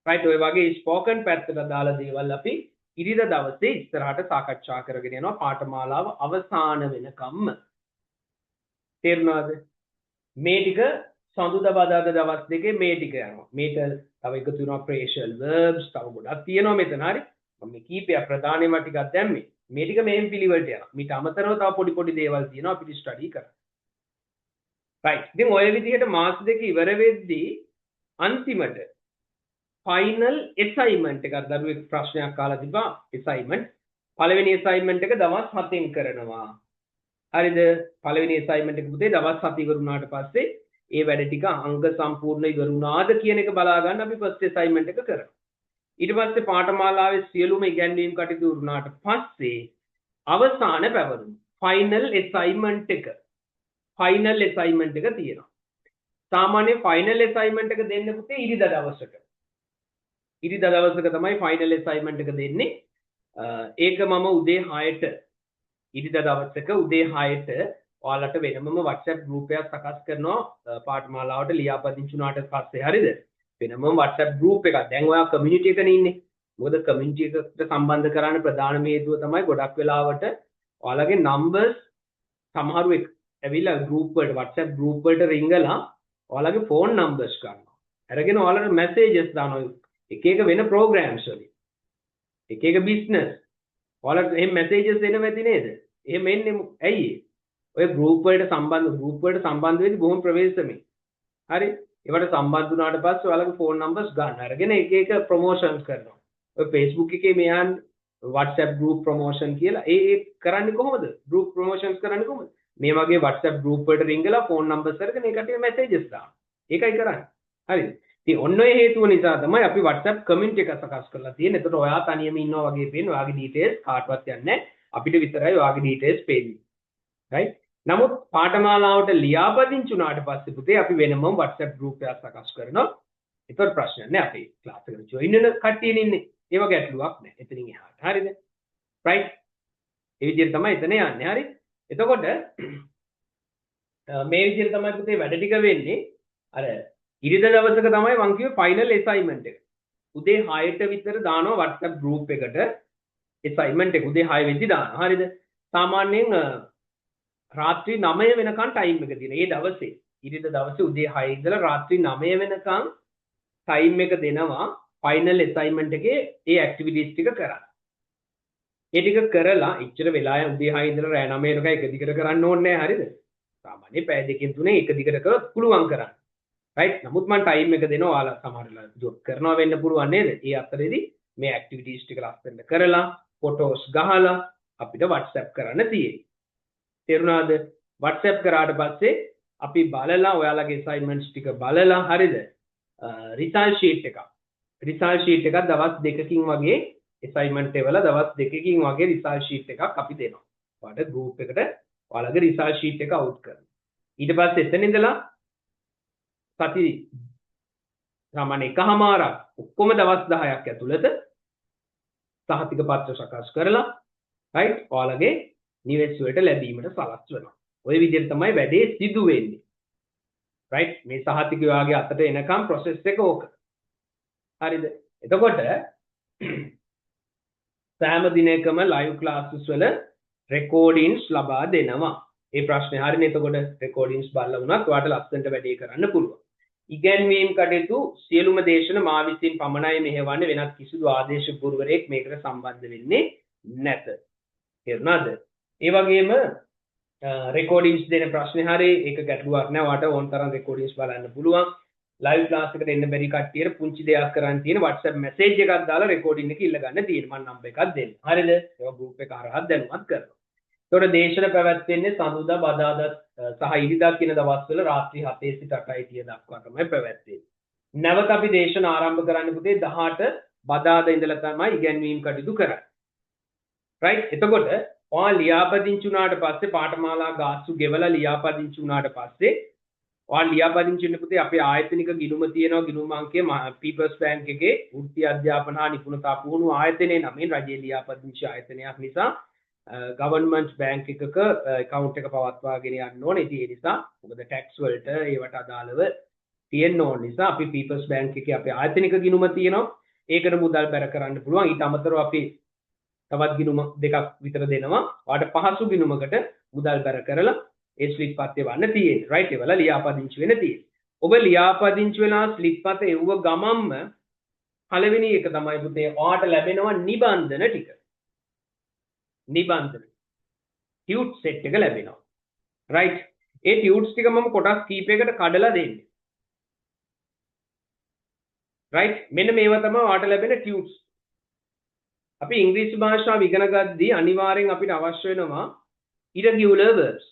right ඔය වගේ spoken පැත්තට දාලා දේවල් අපි ඉරිදා දවසේ ඉස්සරහට සාකච්ඡා කරගෙන යනවා පාඨමාලාව අවසාන වෙනකම්ම තේරුණාද මේ ටික සඳුදා බදාදා දවස් දෙකේ මේ ටික යනවා මේක තව එකතු වෙනවා phrasal verbs තව ගොඩක් තියෙනවා මෙතන හරි මම මේ කීපයක් ප්‍රධානම ටිකක් දැම්මේ මේ ටික මෙහෙම පිළිවෙලට යනවා මීට අමතරව තව පොඩි දේවල් තියෙනවා අපිට ස්ටඩි කරන්න right ඉතින් ඔය විදිහට මාස දෙක ඉවර වෙද්දී අන්තිමට final assignment එකක් දරුවෙක් ප්‍රශ්නයක් අහලා තිබා assignment පළවෙනි assignment එක දවස් 7න් කරනවා හරිද පළවෙනි assignment එක පුතේ දවස් 7 ඉවර වුණාට පස්සේ ඒ වැඩ ටික අංග සම්පූර්ණ ඉවර වුණාද කියන එක බලා ගන්න අපි first assignment එක කරනවා ඊට පස්සේ පාඨමාලාවේ සියලුම ඉගැන්වීම් කටයුතු වුණාට පස්සේ අවසාන පැවරුම final assignment එක තියෙනවා සාමාන්‍ය final assignment එක දෙන්න පුතේ ඉරිදා දවසක තමයි final assignment එක දෙන්නේ ඒක මම උදේ 6ට ඉරිදා දවසක උදේ 6ට ඔයාලට වෙනමම WhatsApp group එකක් සකස් කරනවා පාඨමාලාවට ලියාපදිංචි වුණාට පස්සේ හරිද වෙනමම WhatsApp group එකක් දැන් ඔයා community එකනේ ඉන්නේ මොකද community එකට සම්බන්ධ කරන්න ප්‍රධානම හේතුව තමයි ගොඩක් වෙලාවට ඔයාලගේ numbers සමහරු ඇවිල්ලා group වලට WhatsApp group වලට රිංගලා ඔයාලගේ phone numbers ගන්නවා අරගෙන ඔයාලට messages දානවා එක එක වෙන programs වලින් එක එක business ඔයාලට එහෙම messages එනවා ඇති නේද එහෙම එන්නේ ඇයි ඔය group වලට සම්බන්ධ වෙද්දී බොහොම ප්‍රවේශමයි හරි ඒවට සම්බන්ධ වුණාට පස්සේ ඔයාලගේ phone numbers ගන්න අරගෙන එක එක promotions කරනවා ඔය Facebook එකේ මෙයන් WhatsApp group promotion කියලා ඒ කරන්නේ කොහොමද group promotions කරන්නේ කොහොමද මේ වගේ WhatsApp group වලට ring කරලා phone numbers අරගෙන ඒකට messages දාන්න ඒකයි කරන්නේ හරිද ඉතින් ඔන්න ඔය හේතුව නිසා තමයි අපි WhatsApp comment එක සකස් කරලා තියෙන්නේ එතකොට ඔයා තනියම ඉන්නවා වගේ පේන ඔයාගේ details කාටවත් යන්නේ නැහැ අපිට විතරයි ඔයාගේ details පේන්නේ right නමුත් පාඨමාලාවට ලියාපදිංචි වුණාට පස්සේ පුතේ අපි වෙනම WhatsApp group එකක් සකස් කරනවා ඒතකොට ප්‍රශ්නයක් නෑ අපේ ක්ලාස් එකට join වෙන කට්ටියනේ ඉන්නේ ඒව ගැටලුවක් නෑ එතනින් එහාට හරිද right ඒ විදිහට තමයි එතන යන්නේ හරි එතකොට මේ විදිහට තමයි පුතේ වැඩ ටික වෙන්නේ අර ඉරිදා දවසක තමයි මං කිව්වේ ෆයිනල් assignment එක උදේ 6ට විතර දානවා WhatsApp group එකට assignment එක උදේ 6 වෙද්දි දානවා හරිද සාමාන්‍යයෙන් රාත්‍රී 9 වෙනකන් ටයිම් එක තියෙනවා. ඒ දවසේ ඉරිදා දවසේ උදේ 6 ඉඳලා රාත්‍රී 9 වෙනකන් ටයිම් එක දෙනවා ෆයිනල් ඇසයින්මන්ට් එකේ ඒ ඇක්ටිවිටිස් ටික කරන්න. ඒ ටික කරලා ඉච්චර වෙලා උදේ 6 ඉඳලා රෑ 9 වෙනකන් එක දිගට කරන්න ඕනේ නැහැ හරිද? සාමාන්‍ය පැය දෙකකින් තුනේ එක දිගට කරොත් පුළුවන් කරන්න. රයිට්? නමුත් මම ටයිම් එක දෙනවා ඔයාලා සමහරලා ජොබ් කරනවා වෙන්න පුළුවන් නේද? ඒ අතරේදී මේ ඇක්ටිවිටිස් ටික ලස්සනට කරලා ෆොටෝස් ගහලා අපිට WhatsApp කරන්න තියෙන්නේ. තේරුණාද WhatsApp කරාට පස්සේ අපි බලලා ඔයාලගේ assignments ටික බලලා හරිද result sheet එකක් දවස් දෙකකින් වගේ assignment එකවල දවස් දෙකකින් වගේ result sheet එකක් අපි දෙනවා. ඔයාලට group එකට ඔයාලගේ result sheet එක out කරනවා. ඊට පස්සේ එතන ඉඳලා සති සාමාන්‍ය එකමාරක් ඔක්කොම දවස් 10ක් ඇතුළත සහතික පත්‍ර සකස් කරලා right ඔයාලගේ නිවෙස් වලට ලැබීමට සලස්වනවා. ওই විදිහට තමයි වැඩේ සිදු වෙන්නේ. right මේ සහතික වාගේ අතට එනකම් process එක ඕක. හරිද? එතකොට සෑම දිනකම live classes වල recordings ලබා දෙනවා. මේ ප්‍රශ්නේ හරිනේ. එතකොට recordings බලලා වුණත් ඔයාලට ලස්සනට වැඩේ කරන්න පුළුවන්. ඉගැන්වීම් කටයුතු සියලුම දේශන මා විසින් පමණයි මෙහෙවන්නේ වෙනත් කිසිදු ආදේශ පුරවරයෙක් මේකට සම්බන්ධ වෙන්නේ නැත. තේරුණාද? ඒ වගේම රෙකෝඩින්ග්ස් දෙන ප්‍රශ්නේ හරි ඒක ගැටලුවක් නෑ ඔයාලට ඕන තරම් රෙකෝඩින්ග්ස් බලන්න පුළුවන් ලයිව් ක්ලාස් එකට එන්න බැරි කට්ටියට පුංචි දෙයක් කරන්න තියෙන WhatsApp මැසේජ් එකක් දාලා රෙකෝඩින් එක ඉල්ල ගන්න තියෙන මම නම්බර් එකක් දෙන්න හරිද ඒක ගෲප් එක හරහා දැනුවත් කරනවා ඒතකොට දේශන පැවැත්වෙන්නේ සඳුදා බදාදා සහ ඉරිදා කියන දවස්වල රාත්‍රී 7 සිට 8:30 දක්වා තමයි පැවැත්වෙන්නේ නැවත අපි දේශන ආරම්භ කරන්න පුතේ 18 බදාදා ඉඳලා තමයි ඉගැන්වීම් කටයුතු කරන්නේ right එතකොට ඔයා ලියාපදිංචි වුණාට පස්සේ පාඨමාලා ගාස්තු ගෙවලා ලියාපදිංචි වුණාට පස්සේ ඔයා ලියාපදිංචි වෙන්න පුතේ අපේ ආයතනික ගිණුම තියෙනවා ගිණුම අංකය පීපල්ස් බැංක් එකේ වෘත්ති අධ්‍යාපන හා නිපුණතා පුහුණු ආයතනයේ නමින් රජයේ ලියාපදිංචි ආයතනයක් නිසා ගවර්න්මන්ට් බැංක් එකක account එක පවත්වාගෙන යන්න ඕනේ. ඉතින් ඒ නිසා මොකද tax වලට ඒවට අදාළව තියෙන්න ඕන නිසා අපි පීපල්ස් බැංක් එකේ අපේ ආයතනික ගිණුම තියෙනවා. ඒකට මුදල් බැර කරන්න පුළුවන්. ඊට අමතරව අපි තවත් ගිණුම දෙකක් විතර දෙනවා. ඔයාලට පහසු ගිණුමකට මුදල් බැර කරලා ඒ ස්ලිප් පත් එවන්න තියෙන්නේ. රයිට් ඒවල ලියාපදිංචි වෙන්න තියෙන්නේ. ඔබ ලියාපදිංචි වෙලා ස්ලිප් පත් එව්ව ගමම්ම පළවෙනි එක තමයි පුතේ ඔයාලට ලැබෙනවා නිබන්ධන ටික. නිබන්ධන. ටියුට් සෙට් එක ලැබෙනවා. රයිට්. ඒ ටියුට්ස් ටික මම කොටස් කීපයකට කඩලා දෙන්නේ. රයිට්. මෙන්න මේවා තමයි ඔයාලට ලැබෙන ටියුට්ස්. අපි ඉංග්‍රීසි භාෂාව ඉගෙන ගද්දී අනිවාර්යෙන් අපිට අවශ්‍ය වෙනවා irregular verbs.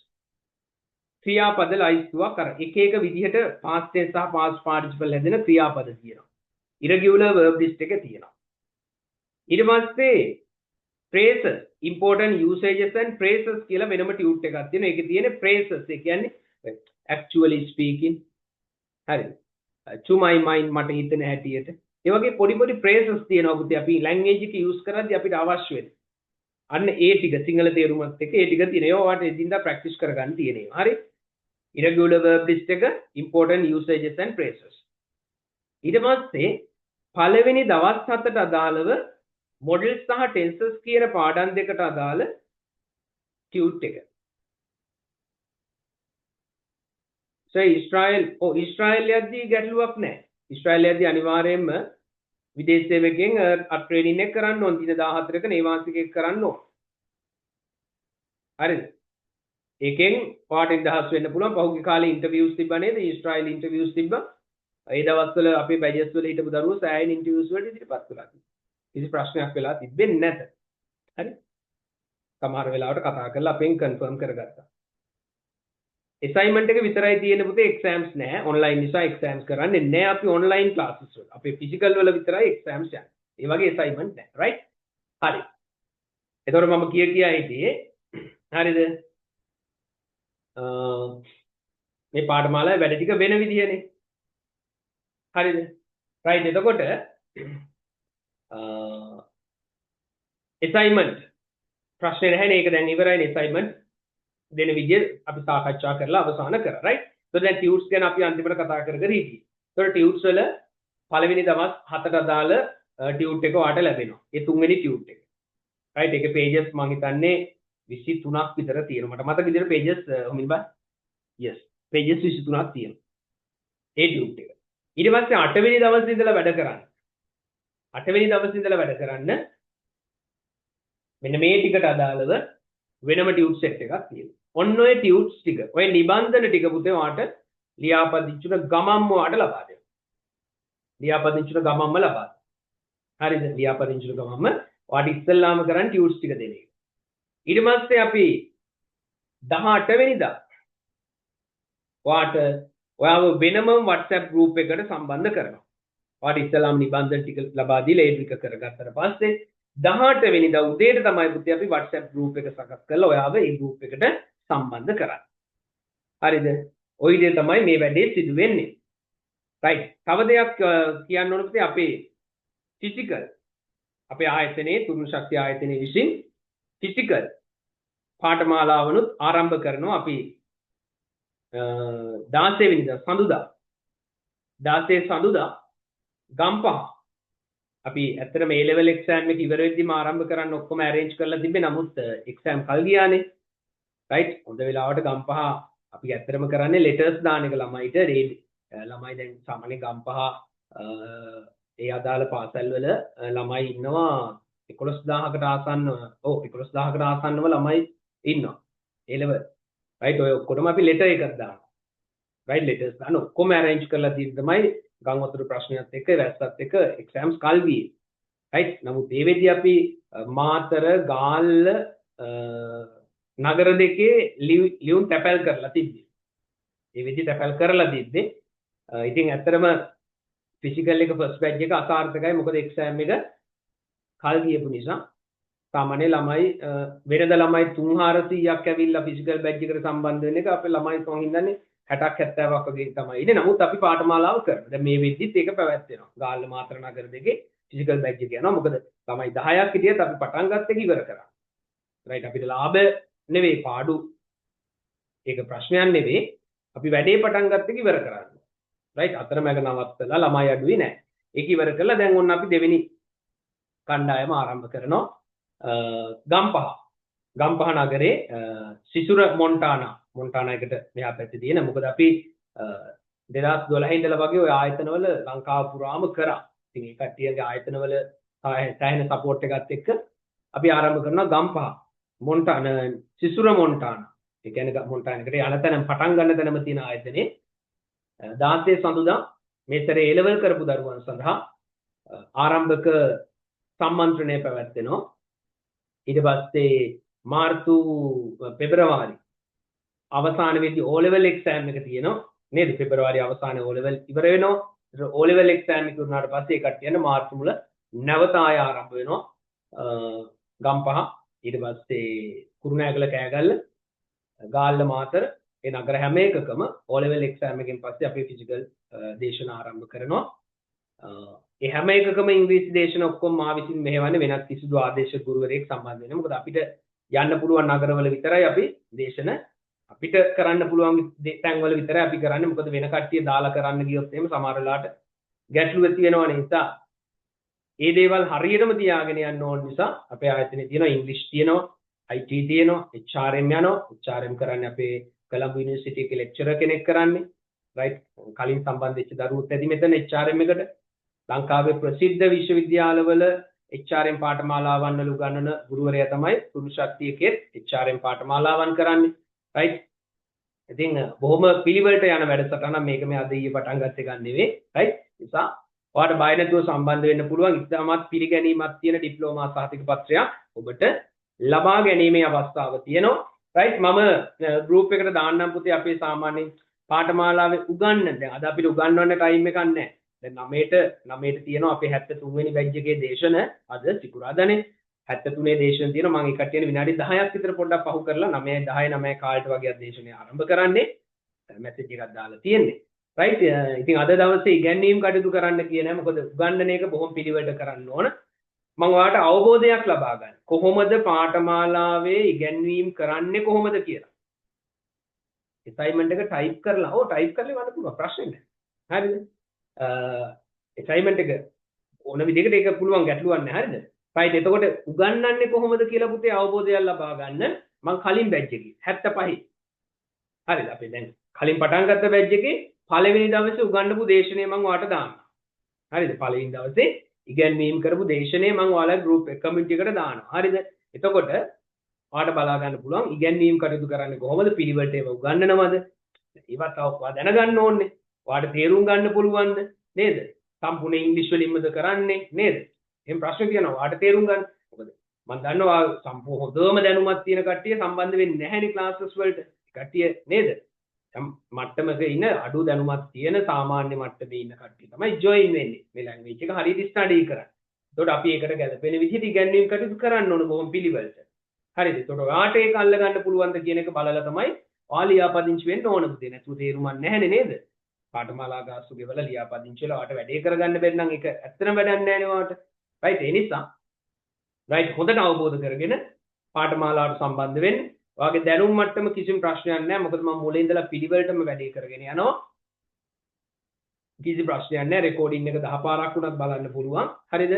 ක්‍රියාපද ලයිස්තුවක් අර එක එක විදිහට past tense සහ past participle හැදෙන ක්‍රියාපද තියෙනවා. irregular verb list එක තියෙනවා. ඊට පස්සේ phrases, important usages and phrases කියලා වෙනම ටියුට් එකක් තියෙනවා. ඒකේ තියෙන phrases ඒ කියන්නේ actually speaking හරි. to my mind මට හිතෙන හැටියට ඒ වගේ පොඩි පොඩි phrases තියෙනවා පුතේ අපි language එක use කරද්දී අපිට අවශ්‍ය වෙන. අන්න ඒ ටික සිංහල තේරුමත් එක්ක ඒ ටික තියෙනවා. ඒවා ඔයාලට එදින්දා practice කරගන්න තියෙනවා. හරි. irregular verb list එක important usages and phrases. ඊට පස්සේ පළවෙනි දවස් 7ට අදාළව models සහ tenses කියන පාඩම් දෙකට අදාළ ටියුට් එක. ඉස්රායෙල් යද්දී ගැටලුවක් නැහැ. ඉස්රායෙල් යද්දී අනිවාර්යයෙන්ම විදේශ සේවකයන් ට්‍රේනින් එක කරන්න ඕන. දින 14ක නේවාසිකයෙක් කරන්න ඕන. හරිද? ඒකෙන් පාට නිදහස් වෙන්න පුළුවන්. පහුගිය කාලේ ඉන්ටර්විව්ස් තිබ්බා නේද? ඉස්රායෙල් ඉන්ටර්විව්ස් තිබ්බා. ඒ දවස්වල අපේ බැජස් වල හිටපු දරුවෝ සෑහෙන ඉන්ටර්විව්ස් වලට ඉදිරිපත් කළා. කිසි ප්‍රශ්නයක් වෙලා තිබෙන්නේ නැත. හරි සමහර වෙලාවට කතා කරලා අපෙන් කන්ෆර්ම් කරගත්තා assignment එක විතරයි තියෙන පුතේ exams නෑ online නිසා exams කරන්නේ නෑ අපි online classes වල අපේ physical වල විතරයි exams යන්නේ ඒ වගේ assignment නෑ right හරි එතකොට මම කියා හිටියේ හරිද මේ පාඨමාලාවේ වැඩ ටික වෙන විදිහනේ හරිද right එතකොට assignment ප්‍රශ්නේ නැහැනේ ඒක දැන් ඉවරයිනේ assignment දෙන විදිය අපි සාකච්ඡා කරලා අවසන් කරා right so දැන් tutes ගැන අපි අන්තිමට කතා කර හිටියේ ඒතකොට tutes වල පළවෙනි දවස් 7ට අදාළ tute එක ඔයාලට ලැබෙනවා ඒ තුන්වෙනි tute එක right ඒකේ pages මම හිතන්නේ 23ක් විතර තියෙනවා මට මතක විදිහට pages කොහොමද බා yes pages 23ක් තියෙනවා ඒ tute එක ඊට පස්සේ 8 වෙනි දවසේ ඉඳලා වැඩ කරන්න 8 වෙනි දවසේ ඉඳලා වැඩ කරන්න මෙන්න මේ ටිකට අදාළව වෙනම ටියුට් සෙට් එකක් තියෙනවා. ඔන්න ඔය ටියුට්ස් ටික ඔය නිබන්ධන ටික පුතේ ඔයාලට ලියාපදිංචින ගමම්ම ඔයාලට ලබා දෙනවා. ලියාපදිංචින ගමම්ම ලබා දෙනවා. හරිද? ලියාපදිංචින ගමම්ම ඔයාලට ඉස්සෙල්ලාම කරන් ටියුට්ස් ටික දෙන එක. ඊට පස්සේ අපි 18 වෙනිදා ඔයාව වෙනම WhatsApp group එකකට සම්බන්ධ කරනවා. ඔයාලට ඉස්සෙල්ලාම නිබන්ධන ටික ලබා දීලා ඒ ටික කරගත්තට පස්සේ 18 වෙනිදා උදේට තමයි පුතේ අපි WhatsApp group එක සකස් කරලා ඔයාව ඒ group එකට සම්බන්ධ කරන්නේ. හරිද? ওই දේ තමයි මේ වැඩේ සිදු වෙන්නේ. right. තව දෙයක් කියන්න ඕන පුතේ අපේ physical අපේ ආයතනයේ තුරුණු ශක්තිය ආයතනයේ විසින් physical පාඨමාලාවනුත් ආරම්භ කරනවා අපි 16 වෙනිදා සඳුදා 16 සඳුදා ගම්පහ අපි ඇත්තටම A level exam එක ඉවර වෙද්දිම ආරම්භ කරන්න ඔක්කොම arrange කරලා තිබ්බේ නමුත් exam කල් ගියානේ right හොඳ වෙලාවට ගම්පහ අපි ඇත්තටම කරන්නේ letters දාන එක ළමයිට ළමයි දැන් සාමාන්‍ය ගම්පහ ඒ අදාළ පාසල් වල ළමයි ඉන්නවා 11000කට ආසන්නව 11000කට ආසන්නව ළමයි ඉන්නවා A level right ඔය ඔක්කොටම අපි letter එකක් දානවා right letters දාන ඔක්කොම arrange කරලා තියෙන තමයි ගම් වතුර ප්‍රශ්නයත් එක්ක වැස්සත් එක්ක exams කල් ගියේ right නමුත් මේ වෙද්දී අපි මාතර ගාල්ල නගර දෙකේ ලියුම් තැපැල් කරලා තිබ්බේ මේ වෙද්දී තැපැල් කරලා තිබ්බේ ඉතින් ඇත්තටම physical එක first batch එක අසාර්ථකයි මොකද exam එක කල් ගියපු නිසා සාමාන්‍ය ළමයි වෙනද ළමයි 300ක් ඇවිල්ලා physical batch එකට සම්බන්ධ වෙන එක අපේ ළමයි කොහොම හින්දානේ 60ක් 70ක් වගේ තමයි ඉන්නේ. නමුත් අපි පාඨමාලාව කරනවා. දැන් මේ වෙද්දිත් ඒක පැවැත්වෙනවා. ගාල්ල මාතර නගර දෙකේ ෆිසිකල් බැච් එක යනවා. මොකද ළමයි 10ක් හිටියත් අපි පටන් ගත්ත එක ඉවර කරා. රයිට් අපිට ලාභ නෙවෙයි පාඩු. ඒක ප්‍රශ්නයක් නෙවෙයි. අපි වැඩේ පටන් ගත්ත එක ඉවර කරා. රයිට් අතරමැද නවත්තලා ළමයි අඩුවේ නැහැ. ඒක ඉවර කරලා දැන් ඔන්න අපි දෙවෙනි කණ්ඩායම ආරම්භ කරනවා. ගම්පහ නගරේ සිසුර මොන්ටානා එකට මෙහා පැත්තේ තියෙන මොකද අපි 2012 ඉඳලා වගේ ওই ආයතනවල ලංකාව පුරාම කරා. ඉතින් ඒ කට්ටියගේ ආයතනවල සෑහෙන සපෝට් එකත් එක්ක අපි ආරම්භ කරනවා ගම්පහ සිසුර මොන්ටානා. ඒ කියන්නේ මොන්ටානාකට යන තැන පටන් ගන්න තැනම තියෙන ආයතනේ 16 සඳුදා මේ සැරේ A level කරපු දරුවන් සඳහා ආරම්භක සම්මන්ත්‍රණය පැවැත්වෙනවා. ඊට පස්සේ මාර්තු පෙබරවාරි අවසාන වෙද්දී O level exam එක තියෙනවා නේද පෙබරවාරි අවසානයේ O level ඉවර වෙනවා O level exam එක උනාට පස්සේ ඒ කට්ටියන මාර්තු මුල නැවත ආය ආරම්භ වෙනවා ගම්පහ ඊට පස්සේ කුරුණෑගල කෑගල්ල ගාල්ල මාතර ඒ නගර හැම එකකම O level exam එකෙන් පස්සේ අපි ෆිසිකල් දේශන ආරම්භ කරනවා ඒ හැම එකකම ඉංග්‍රීසි දේශන ඔක්කොම මා විසින් මෙහෙවන්නේ වෙනත් කිසිදු ආදේශ ගුරුවරයෙක් සම්බන්ධ වෙන්නේ මොකද අපිට යන්න පුළුවන් නගරවල විතරයි අපි දේශන අපිට කරන්න පුළුවන් තැන්වල විතරයි අපි කරන්නේ මොකද වෙන කට්ටිය දාලා කරන්න ගියොත් එහෙම සමහර වෙලාවට ගැටලු ඇති වෙනවා නිසා ඒ දේවල් හරියටම තියාගෙන යන්න ඕන නිසා අපේ ආයතනයේ තියෙනවා ඉංග්‍රීසි තියෙනවා IT තියෙනවා HRM යනවා HRM කරන්නේ අපේ කොළඹ යුනිවර්සිටි එකේ ලෙක්චරර් කෙනෙක් කරන්නේ රයිට් කලින් සම්බන්ධ වෙච්ච දරුවොත් ඇති මෙතන HRM එකට ලංකාවේ ප්‍රසිද්ධ විශ්වවිද්‍යාලවල HRM පාඨමාලාවන් වල උගන්වන ගුරුවරයා තමයි තුරුණු ශක්තියකේ HRM පාඨමාලාවන් කරන්නේ right ඉතින් බොහොම පිළිවෙලට යන වැඩසටහන මේක මේ අද ඊයේ පටන් ගත්ත එකක් නෙවෙයි right නිසා ඔයාලට බය නැතුව සම්බන්ධ වෙන්න පුළුවන්. ඉතාමත් පිළිගැනීමක් තියෙන ඩිප්ලෝමා සහතික පත්‍රයක් ඔබට ලබා ගැනීමේ අවස්ථාව තියෙනවා. රයිට් මම ගෲප් එකට දාන්නම් පුතේ අපේ සාමාන්‍ය පාඨමාලාවේ උගන්වන්න. දැන් අද අපිට උගන්වන්න ටයිම් එකක් නැහැ. දැන් 9ට තියෙනවා අපේ 73 වෙනි බැච් එකේ දේශන අද සිකුරාදානේ 73 දේශන තියෙනවා. මම ඒ කට්ටියන විනාඩි 10ක් විතර පොඩ්ඩක් පහු කරලා 9:10 කාලට වගේ දේශනය ආරම්භ කරන්නේ. මැසේජ් එකක් දාලා තියෙන්නේ. රයිට් ඉතින් අද දවසේ ඉගැන්වීම් කටයුතු කරන්න කියන්නේ මොකද උගන්වන එක බොහොම පිළිවෙලට කරන්න ඕන. මම ඔයාලට අවබෝධයක් ලබා ගන්න. කොහොමද පාඨමාලාවේ ඉගැන්වීම් කරන්නේ කොහොමද කියලා. assignment එක type කරලා type කරලා වන්න පුළුවන් ප්‍රශ්නේ නැහැ. හරිද? assignment එක ඕන විදිහකට ඒක පුළුවන් ගැටලුවක් නැහැ. හරිද? right එතකොට උගන්වන්නේ කොහොමද කියලා පුතේ අවබෝධයක් ලබා ගන්න මම කලින් බැච් එකේ 75 හරිද? අපි දැන් කලින් පටන් ගත්ත බැච් එකේ පළවෙනි දවසේ උගන්වපු දේශනේ මම ඔයාලට දානවා. හරිද? පළවෙනි දවසේ ඉගැන්වීම් කරපු දේශනේ මම ඔයාලා group එක community එකට දානවා. හරිද? එතකොට ඔයාලට බලා ගන්න පුළුවන් ඉගැන්වීම් කටයුතු කරන්නේ කොහොමද පිළිවෙලට ඒව උගන්වනවද? ඒවත් ඔයා දැනගන්න ඕනේ. ඔයාලට තේරුම් ගන්න පුළුවන්ද? නේද? සම්පූර්ණ ඉංග්‍රීසි වලින්මද කරන්නේ නේද? එහෙනම් ප්‍රශ්න කියනවා ඔයාලට තේරුම් ගන්න. මොකද මම දන්නවා සම්පූර්ණ හොඳම දැනුමක් තියෙන කට්ටිය සම්බන්ධ වෙන්නේ නැහැනේ ක්ලාසස් වලට. කට්ටිය නේද? මට්ටමක ඉන්න අඩු දැනුමක් තියෙන සාමාන්‍ය මට්ටමේ ඉන්න කට්ටිය තමයි ජොයින් වෙන්නේ. මේ ලැන්ග්වේජ් එක හරියට ස්ටඩි කරන්න. එතකොට අපි ඒකට ගැලපෙන විදිහට ඉගැන්වීම් කටයුතු කරන්න ඕන බොහොම පිළිවෙලට. හරිද? එතකොට ඔයාට ඒක අල්ල ගන්න පුළුවන්ද කියන එක බලලා තමයි ඔයා ලියාපදිංචි වෙන්න ඕන පුතේ. නැතුව තේරුමක් නැහැනේ නේද? පාඨමාලා ගාස්තු ගෙවල ලියාපදිංචි වල ඔයාට වැඩේ කරගන්න බැරි නම් ඒක ඇත්තටම වැඩක් නැහැ නේ ඔයාට. රයිට් ඒ නිසා රයිට් හොඳට අවබෝධ කරගෙන පාඨමාලාවට සම්බන්ධ වෙන්න. ඔයාගේ දැනුම් මට්ටම කිසිම ප්‍රශ්නයක් නැහැ. මොකද මම මුලින් ඉඳලා පිළිවෙලටම වැඩේ කරගෙන යනවා. කිසි ප්‍රශ්නයක් නැහැ. රෙකෝඩින් එක 10 පාරක් වුණත් බලන්න පුළුවන්. හරිද?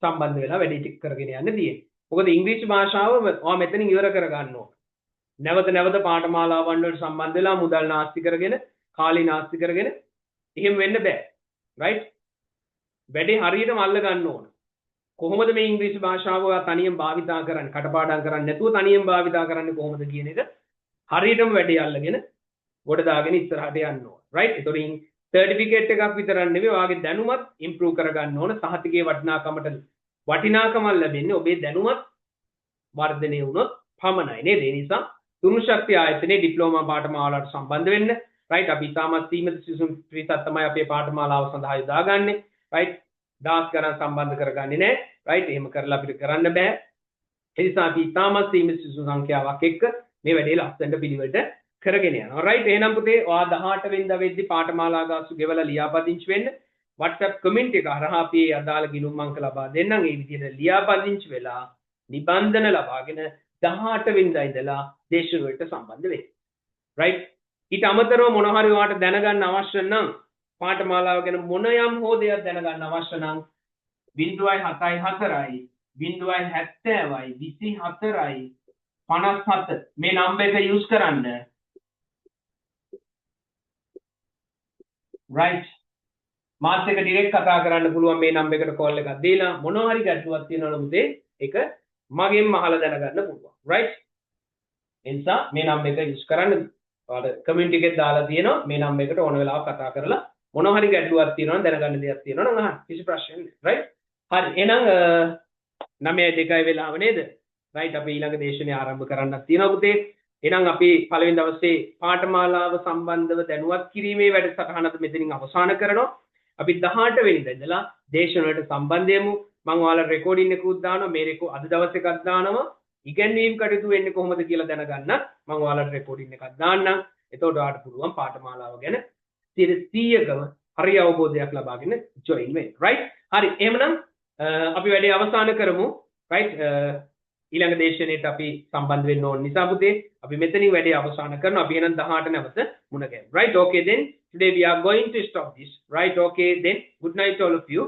සම්බන්ධ වෙලා වැඩේ ටික කරගෙන යන්න තියෙන්නේ. මොකද ඉංග්‍රීසි භාෂාව ඔයා මෙතනින් ඉවර කරගන්න ඕන. නැවත පාඨමාලාවන් වලට සම්බන්ධ වෙලා මුදල් නාස්ති කරගෙන, කාලේ නාස්ති කරගෙන එහෙම වෙන්න බෑ. රයිට්? වැඩේ හරියටම අල්ල ගන්න ඕන. කොහොමද මේ ඉංග්‍රීසි භාෂාව ඔයා තනියෙන් භාවිතා කරන්නේ? කටපාඩම් කරන්නේ නැතුව තනියෙන් භාවිතා කරන්නේ කොහොමද කියන එක හරියටම වැඩේ අල්ලගෙන ගොඩ දාගෙන ඉස්සරහට යන්න ඕන. රයිට්? ඒතොරින් සර්ටිෆිකේට් එකක් විතරක් නෙවෙයි ඔයාගේ දැනුමත් ඉම්ප්‍රූව් කරගන්න ඕන. සහතිකයේ වටිනාකම ලැබෙන්නේ ඔබේ දැනුමත් වර්ධනය වුණොත් පමණයි නේද? ඒ නිසා තුරුණු ශක්තිය ආයතනයේ ඩිප්ලෝමා පාඨමාලාවට සම්බන්ධ වෙන්න. රයිට්? අපි තාමත් සීමිත සිසුන් පිරිසක් තමයි අපේ පාඨමාලාව සඳහා යොදාගන්නේ. රයිට්? දාස් ගණන් සම්බන්ධ කරගන්නේ නැහැ. රයිට්? එහෙම කරලා අපිට කරන්න බෑ. ඒ නිසා අපි තාමත් සීමිත සිසුන් සංඛ්‍යාවක් එක්ක මේ වැඩේ ලස්සනට පිළිවෙලට කරගෙන යනවා. රයිට්? එහෙනම් පුතේ ඔයා 18 වෙනිදා වෙද්දි පාඨමාලා ගාස්තු ගෙවලා ලියාපදිංචි වෙන්න. WhatsApp comment එක හරහා අපි අදාළ ගිණුම් අංක ලබා දෙන්නම්. ඒ විදිහට ලියාපදිංචි වෙලා නිබන්ධන ලබාගෙන 18 වෙනිදා ඉඳලා දේශන වලට සම්බන්ධ වෙන්න. රයිට්? ඊට අමතරව මොන හරි ඔයාලට දැනගන්න අවශ්‍ය නම් පාඨමාලාව ගැන මොන යම් හෝ දෙයක් දැනගන්න අවශ්‍ය නම් 0.74යි 0.70යි 24යි 57 මේ නම්බර් එක යූස් කරන්න. රයිට්? මාත් එක්ක ඩිරෙක්ට් කතා කරන්න පුළුවන් මේ නම්බර් එකට කෝල් එකක් දීලා මොනවා හරි ගැටලුවක් තියෙනවා නම් පුතේ ඒක මගෙන් අහලා දැනගන්න පුළුවන්. රයිට්? එනිසා මේ නම්බර් එක යූස් කරන්න. ඔයාලට කමියුනිටි එකේ දාලා තියෙනවා මේ නම්බර් එකට ඕන වෙලාවක කතා කරලා මොනවා හරි ගැටලුවක් තියෙනවා නම් දැනගන්න දෙයක් තියෙනවා නම් අහන්න. කිසි ප්‍රශ්නයක් නැහැ. රයිට්? හරි. එහෙනම් 9:02 වෙලාව නේද? රයිට්? අපි ඊළඟ දේශනේ ආරම්භ කරන්නත් තියෙනවා පුතේ. එහෙනම් අපි පළවෙනි දවසේ පාඨමාලාව සම්බන්ධව දැනුවත් කිරීමේ වැඩසටහනත් මෙතනින් අවසන් කරනවා. අපි 18 වෙනිදා ඉඳලා දේශන වලට සම්බන්ධ වෙමු. මම ඔයාලා රෙකෝඩින් එකකුත් දානවා. මේ අද දවස් එකක් දානවා. ඉගැන්වීම් කටයුතු වෙන්නේ කොහොමද කියලා දැනගන්න මම ඔයාලට රෙකෝඩින් එකක් දාන්නම්. එතකොට ඔයාලට පුළුවන් පාඨමාලාව ගැන 100%කම හරි අවබෝධයක් ලබාගෙන ජොයින් වෙන්න. රයිට්? හරි. එහෙනම් අපි වැඩේ අවසන් කරමු. රයිට්? ඊළඟ දේශනෙට අපි සම්බන්ධ වෙන්න ඕන නිසා පුතේ අපි මෙතනින් වැඩේ අවසන් කරනවා. අපි එහෙනම් 18 නැවත මුණ ගැහෙමු. Right? Okay then today we are going to stop this. Right? Okay then good night all of you.